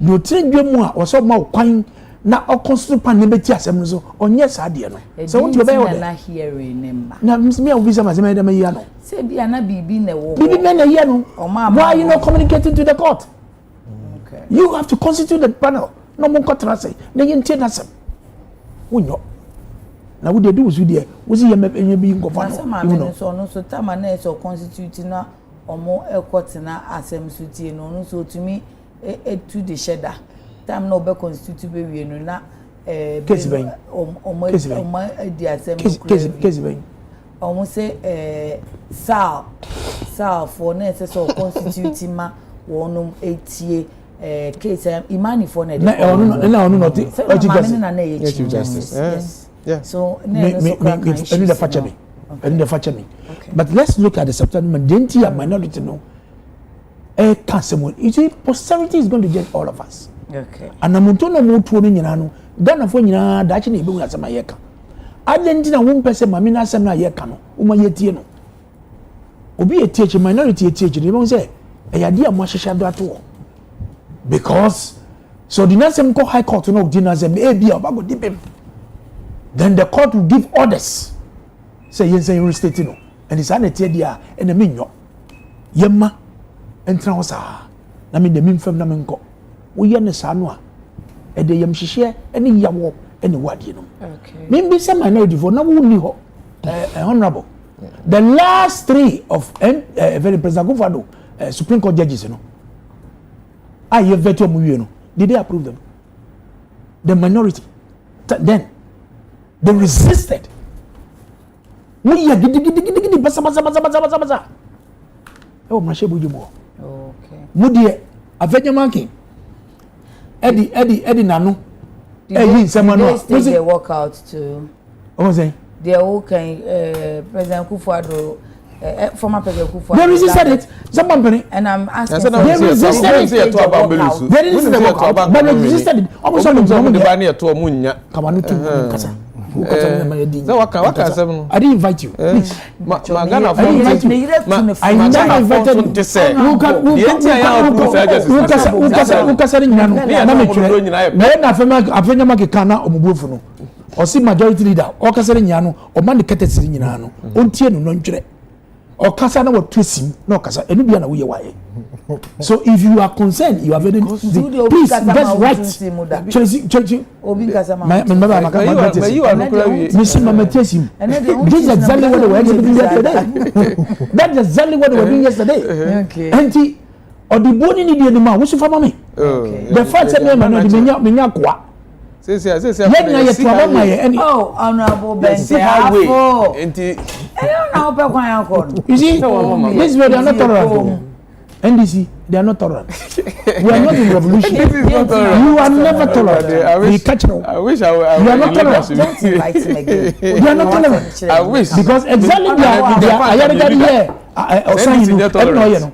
No train you more or so more quine na o constitute panebeti asem so onye saade no so what you be na hearing number na me o visa mazema dem ya no say bia na bibi na wo bibi na ya no why are you not communicating to the court? Okay, you have to constitute the panel no mo kotra say na yin tie na sem wonyo na wo dey do so dey wo si yem enye bi nkofa no you know so no so tama na so constitute na omo court na asem so tie no so tumi to the shedder time no be constitute be we no na case ben di asem case ben almost say sal for na so constitute ma wonum etie case Imani for na not Chief Justice. Yeah. So the fact me. But let's look at the September identity and minority no. You see, posterity is going to judge all of us. Okay. And I'm not going to know Ghana for nyina da chi na ebu asema yeka identity na won pese mami na asema yeka no uma yetie no obi etie chi minority etie chi no say e yade am ahihya do ato because so the next time go high court no di na say e bia oba go dipem then the court will give orders say yen say restate no and it's an etie dia e na menyo yemma entra ho sa na me de mfam na menko wo ye ne sa no a ede yam hihye ene yawo ene wade no okay me be say minority for na wo ni ho honorable the last 3 of very president Gufado Supreme Court judges no I have veto mu wie no did they approve them the minority then they resisted we ya gidi basa oh ma shebu jumo okay mudie afenyamanki Eddie Nanu. They walk out to. What was it? They all can President Kufuor, former President Kufuor. They resisted it. Someone and I'm asking. They resisted it. They resisted it. But they resisted it. Almost all of them. Come on, Kasa. I didn't invite you. Please. I never invited you. Or see majority leader, or Casari Yano, or Mandicate Yano, Untiano, non jure, or Casana or Twissim, no Casa, and Nubiana way. So if you are concerned, you are very please, that's right. You are Missing Mamatesim. This is exactly what they were doing yesterday. That's exactly what they were doing yesterday. And or the body in the man, what's for me? The fact that Minya. Oh, honorable Ben. You see, this way they are not tolerant. NDC, they are not tolerant. We are not in revolution. You are never tolerant. We catch them. I wish I would. You are not tolerant. Don't invite him again. You are not tolerant. I wish. Because exactly they are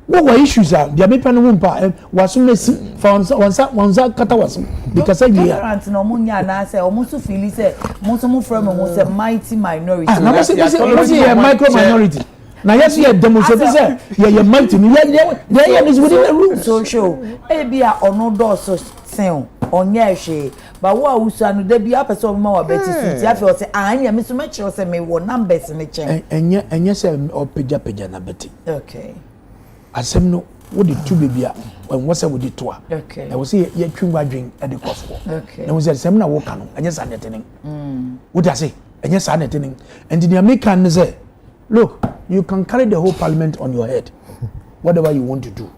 what were issues are the American wumpa was messy for one kata was because I tolerant no munya na say almost feel say most from was a mighty minority. Now was a micro minority. Now yes you demonstrate say you mighty there is within the rules. So show e bia ono do so sen onye hwe but wo awusu anu da bia person ma wa beti suit ya fe say anya me so me che say me wo numbers ne chen enye say opeja na beti. Okay. Asem no wo de tu bebia when wo say wo de to a okay na wo say ye twinwa dwen e de kofo okay na wo say asem na wo ka no enye sa netene wo da say enye sa netene and the American say look you can carry the whole parliament on your head whatever you want to do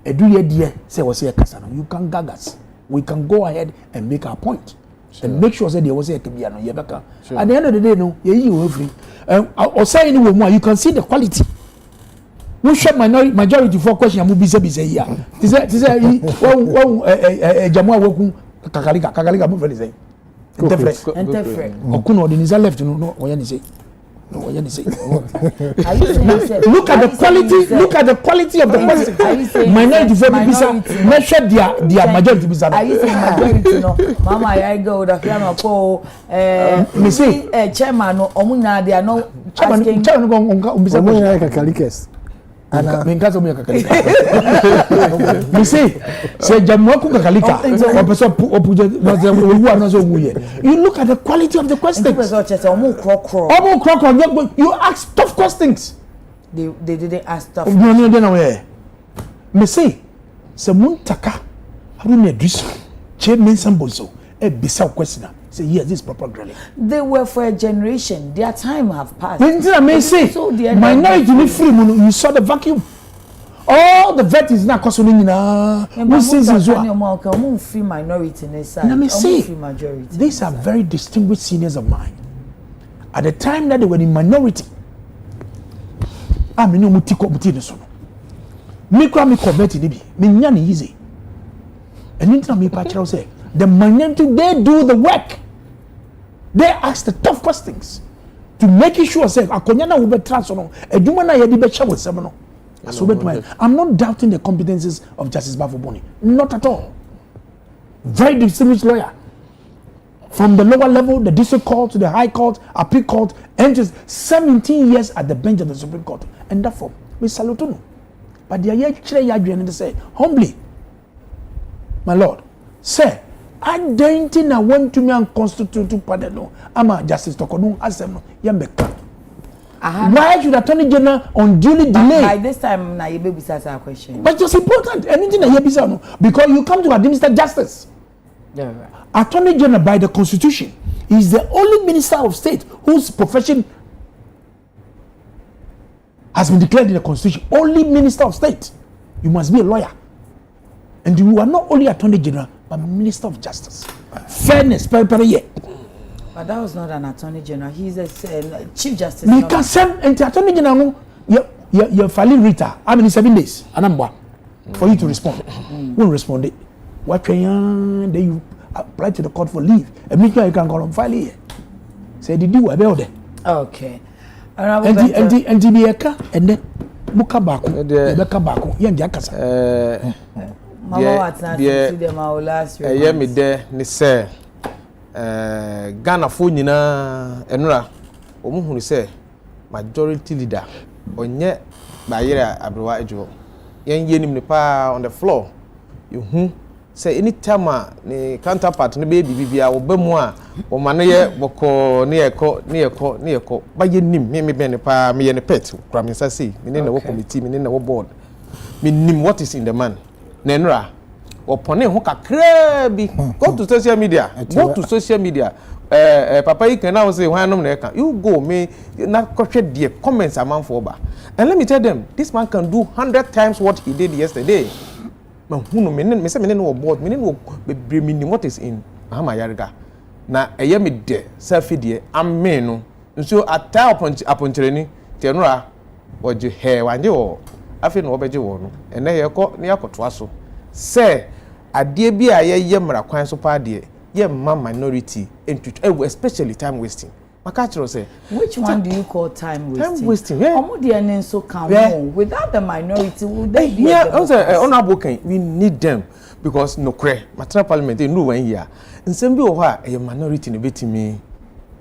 edu ye die say wo say kasa no you can gag us we can go ahead and make our point and make sure say there was a kebia no ye beka at the end of the day no ye yi wo free or say any wo you can see the quality. We show majority for question amu bise here. This Jamwa woku kakalika mu very say. Interfere. Okuno the nisa left no oya ni say. No oya ni say. Look at the quality of the question. Minority for bise measure their majority bise. I say majority no. Mama I go da fiama ko me say chairman no omunya they are no chairman go bise omunya kakalikas. Minkazo mu kakalika. Me say Jamwa ku kakalika. You look at the quality of the questions. You ask tough questions. They didn't ask tough. No. Me say muntaka haru me adriso che mensan bonso e bisa question. Say yes, this is proper drilling. They were for a generation. Their time have passed. So minority ni free you saw the vacuum. All the vet is now costing free minority free majority. These are very distinguished seniors of mine. At the time that they were in minority, me convert ni bi me nya ni easy and into me patch say the minority they do the work they ask the tough questions to make sure say akonya na wo betra so no adwuma na ye di be che wo sem no aso betuma I'm not doubting the competencies of Justice Bafo-Boni, not at all. Very distinguished lawyer from the lower level, the district court to the high court, appeal court, and just 17 years at the bench of the Supreme Court. And therefore, we salute you. But the year say humbly, my lord, sir, I don't think I want to me unconstitutional pardon. No, I'm a Justice Tokodun Asem Yambeka. Why should Attorney General unduly delay? By this time, na yebe bisa a question. But it's important. Anything na yebe bisa no, because you come to administer justice. Yeah, right. Attorney General by the Constitution is the only minister of state whose profession has been declared in the Constitution. Only minister of state. You must be a lawyer, and you are not only Attorney General but Minister of Justice. Fairness, per. But that was not an Attorney General. He's a Chief Justice. Me can send the Attorney General. You're filing Rita. How many 7 days? And I'm one for you to respond. Won't respond. What then you apply to the court for leave. And make sure you can go on file here. Say did you about it? Okay. And the and then Buka Baku, Rebecca Baku, Yan Jakasa. Mama, what's not to them our last year? Yeah, me there, ni say. Ghana fo nyina enura omuhunu se majority leader onye bayira abrewa ejo yen yenim ne pa on the floor you say anytime ni counterpart ne be bibia wo ba mu a wo mane ye boko ne yeko ba yenim me be ne pa me ye ne pet kra me sase me ne wo committee me ne wo board me nim what is in the man na enura opone ho kakra bi go to social media papa you can now say why no na can you go me na kwhwe de comments among for ba and let me tell them this man can do 100 times what he did yesterday man hunu me say me no board me no bebre me what is in Ahama Yarga na eye me de selfie de amen no nso ata aponchereni tenura oje he wanje wo afi no obeje wo no ene ye ko ne yakoto aso say adie bi a ye mra kwan so pa de ye ma minority especially time wasting makachiro say which one do you call time wasting yeah omo de enen so come on without the minority would they be honorable can we need them because no cre matter parliament no 1 year nsem bi wo ha e minority ne betimi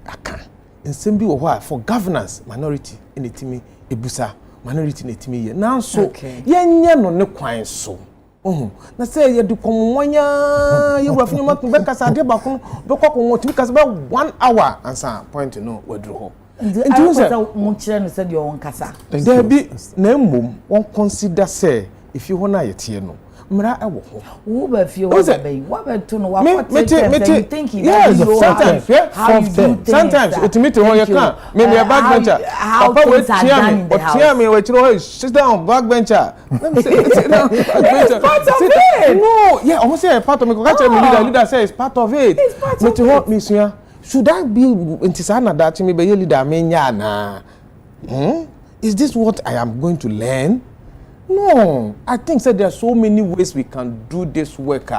aka nsem bi wo ha for governance minority in etimi ebusa minority ne etimi ye na so yenye no ne kwan so na say ye du komwanya ye wafanya mak be kasa de ba ko be ko ko timi kasa be 1 hour ansa point no wadru ho nti say mo kire no say de won kasa there be na mmom won consider say if you hona yete no mra e wo ho wo ba fie wo ba to no wa you think yes sometimes ultimate ho you can me back bencher papa we tia me we chiro sit down back bencher let me say it's part of it. No yeah almost say part of me go catch me leader say it's part of it me to what me sua should that be intisana that me be leader me nya na is this what I am going to learn? No, I think that there are so many ways we can do this work.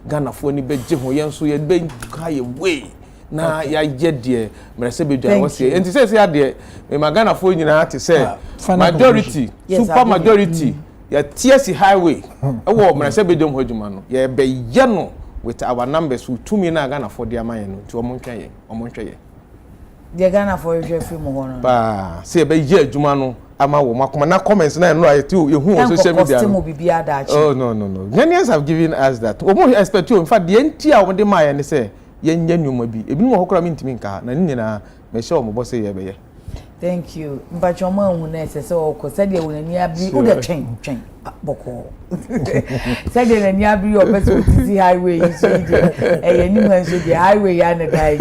Ghana for ni beje ho yen so ye be kai way na ya ye de merese be do was say enti say de me Ghana for nyina ate say majority super majority ya TSC highway e wo merese be do ho adwuma no ye be ye no with our numbers we to me na Ghana for de amaye no ti omonhwe ye de Ghana for hwe free mo hono ba say be ye adwuma no ama wo makoma na comments na no ayeti you who on social media oh no Ghanaians have given us that we more expect you in fact the entia we dey my ne say yenya nyuma bi ebi no hokora mi ntimi nka na nyina me sure mo boss ye be ye thank you mbacho mo hu na ese so ko said ye wona ni abi o de twen boko said ye na ni abi o person tisi highway so ye ye ni man so the highway ya na dai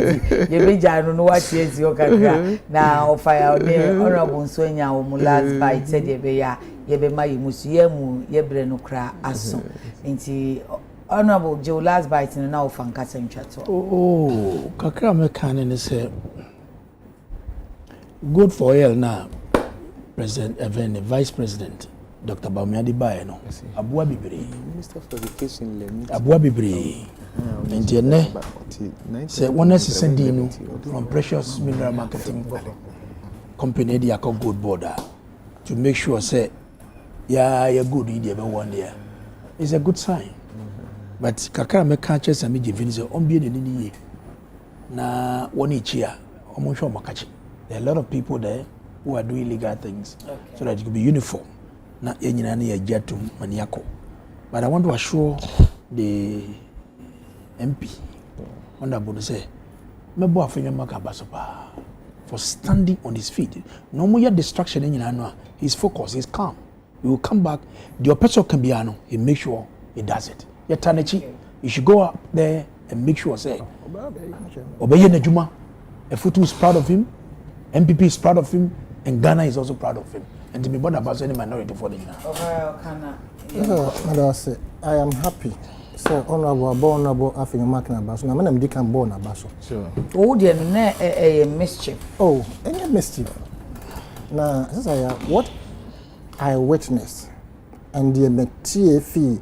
ye be janu no wa tie zi o kakra na o fire o ne honorable nso nya o mu last bite said ye be ya ye be mai musu ye mu ye bre no kra aso nti honorable Joe last bite na o fanka sentwa to kakra me kan ne say good for hell now, President Evene, Vice President, Dr. Baumiadi Baye no abua bibre Minister for Education le abua bibre nti ene se wona se no from Precious Mineral Marketing Company dey akọ good border to make sure say ya good idea be one there is a good sign. But kakra me ka che say me giving say on be ni ye na woni chi a omo hwe omo kachi. There are a lot of people there who are doing illegal things so that it could be uniform. Na yenyina na ya jatum maniako. But I want to assure the MP honorable say mebo afenya maka basopa for standing on his feet. No more distraction yenyina no. He's focused, he's calm. He will come back. The person can be ano. He make sure he does it. Yatanechi, you should go up there and make sure say Obeye Nejuma, Efutu is proud of him, MPP is proud of him, and Ghana is also proud of him. And to be born about any minority for the I am happy. So honorable African American Abaso. Now I'm Deacon born Abaso. Sure. Oh, dear, a mischief. Oh, any mischief. Now, what I witnessed and the TFE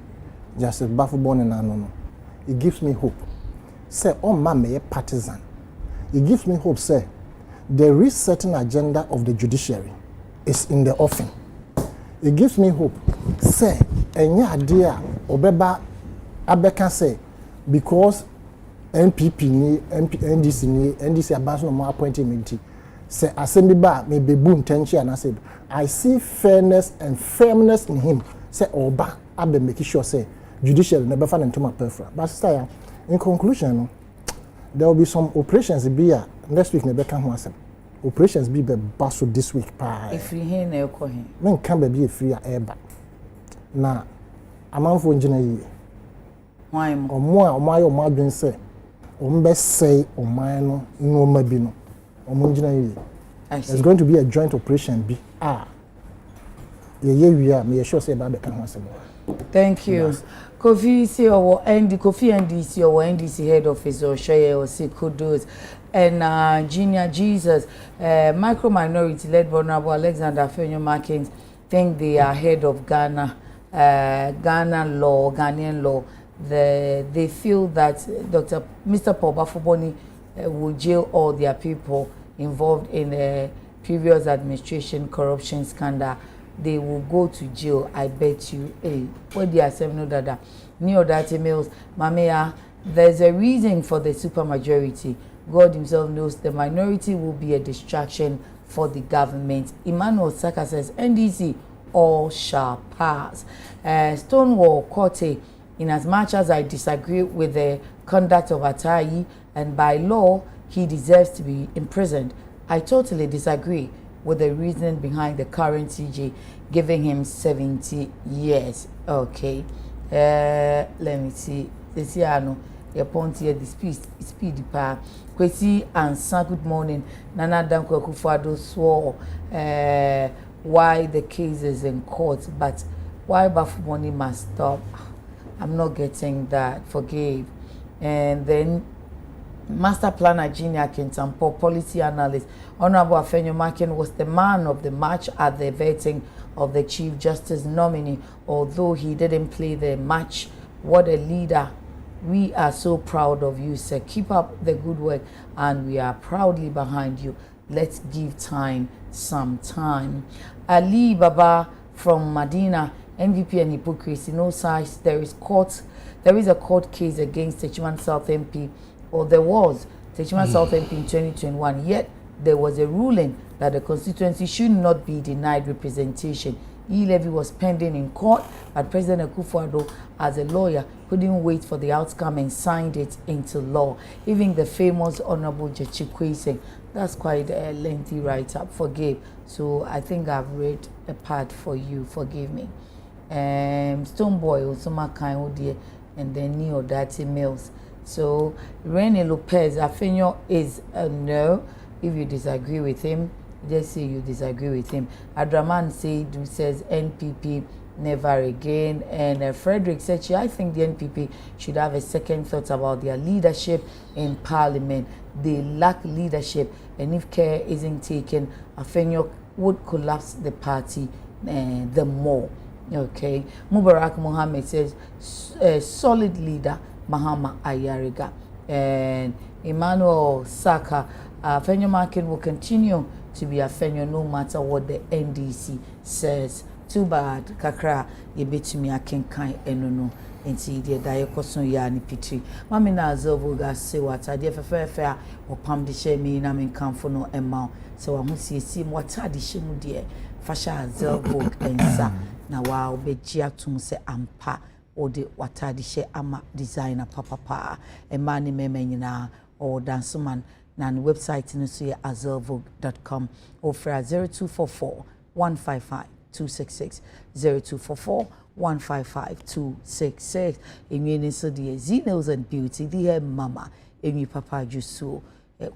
Justice Bafubon and Anono, it gives me hope. Say, oh, mama, partisan. It gives me hope, say, the resetting agenda of the judiciary is in the offing. It gives me hope. Say, any idea, Obeba Abeka say, because NPP ni, NDC ni, NDC abas no more appointment. Say, assembly bar may be boom tension and I said, I see fairness and firmness in him. Say, Oba, Abe make sure say, judiciary never find into my prefer. But still, in conclusion, there will be some operations be next week never come once. Operations be basso this week. If you hear no coin, men can be a free air. Now, a man for engineer. Why or more or my or Madrin say, or best say, or mine no mabino, or engineer. There's going to be a joint operation. Be we are. May sure say about the once more. Thank you. Yes. Kofi see our Kofi NDC or NDC head office or Sheye or say Kudos and Junior Jesus micro minority led Vulnerable Alexander Fenyo Markins think they are head of Ghana Ghanaian law. They feel that Mr. Paul Bafuboni will jail all their people involved in the previous administration corruption scandal. They will go to jail, I bet you. Hey, what they are saying, no dada. New that emails, Mamea, there's a reason for the supermajority. God himself knows the minority will be a distraction for the government. Emmanuel Saka says, NDC, all shall pass. Stonewall Kote, in as much as I disagree with the conduct of Atayi, and by law, he deserves to be imprisoned, I totally disagree with the reason behind the current CJ giving him 70 years. Okay. Let me see. This year, no, your point here, the speed pa. Kwesi Ansa, good morning. Nana Danko Akufo-Addo swore why the case is in court, but why Bafuboni must stop. I'm not getting that. Forgive. And then Master Planner Junior Kintampo, policy analyst, Honorable Afenyo Makin was the man of the match at the vetting of the Chief Justice nominee. Although he didn't play the match, what a leader. We are so proud of you, sir. Keep up the good work, and we are proudly behind you. Let's give time some time. Ali Baba from Medina, MVP and hypocrisy, no size. There is a court case against Techiman South MP, or there was Techiman South MP in 2021, yet there was a ruling that the constituency should not be denied representation. E-levy was pending in court, but President Akufo-Addo, as a lawyer, couldn't wait for the outcome and signed it into law. Even the famous Honorable Jachikwe, that's quite a lengthy write-up, forgive. So I think I've read a part for you, forgive me. Stoneboy, Osama Kain, and then Neo Dati Mills. So Rene Lopez, Afenyo is a no. If you disagree with him, just say you disagree with him. Adraman Seydu says NPP never again. And Frederick said, I think the NPP should have a second thought about their leadership in Parliament. They lack leadership, and if care isn't taken, Afenyo would collapse the party the more. Okay. Mubarak Mohammed says, solid leader, Mahama Ayariga. And Emmanuel Saka, Fenyo market will continue to be a Fenyo no matter what the NDC says. Too bad, Kakra, ye bit me a king kind enono. Enti de daye koson ya ni pitri mami na azovo ga se wata de fefe o pam de she mi na men kamfo no emma se wa hu siesie mo wata de she mu de fasha azovo ensa na wa obeji atum se ampa o de wata de she ama designer papa emma ni meme nyina o dance man na ni website no so ye azovo.com or fra 0244 155 266 0244 155-266. Enye so the Zenos and Beauty, the mama, enye papa jusu,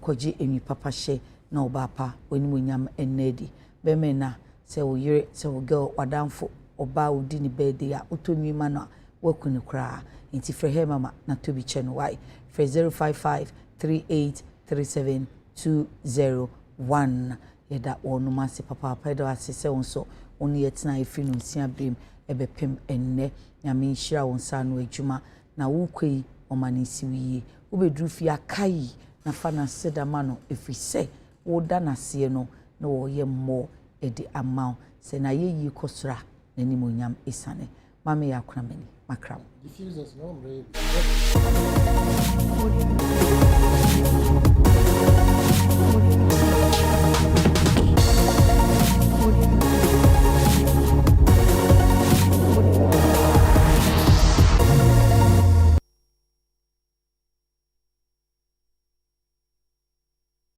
koji enye papa she, no bapa, when we nyam enedi. Bemena, se wo yere, se wo girl, wadamfo, oba udini bedi ya, utonyi mana, wakuni kraa. Inti frehe mama, na tobi chenu wai. Fre 055-3837-201. Yeda onu masi papa, pedo asise onso, oni yetina ifinu nsiya bim. Ebepem enne nyame nhyira won sa no adwuma na wokoi omanisi wiye wobedru fi akai na fa na sedama no efise woda na se no na wo ye mo edi amount se na ye yi kosra na ni monyam isane mame ya kona mani makram diffusers no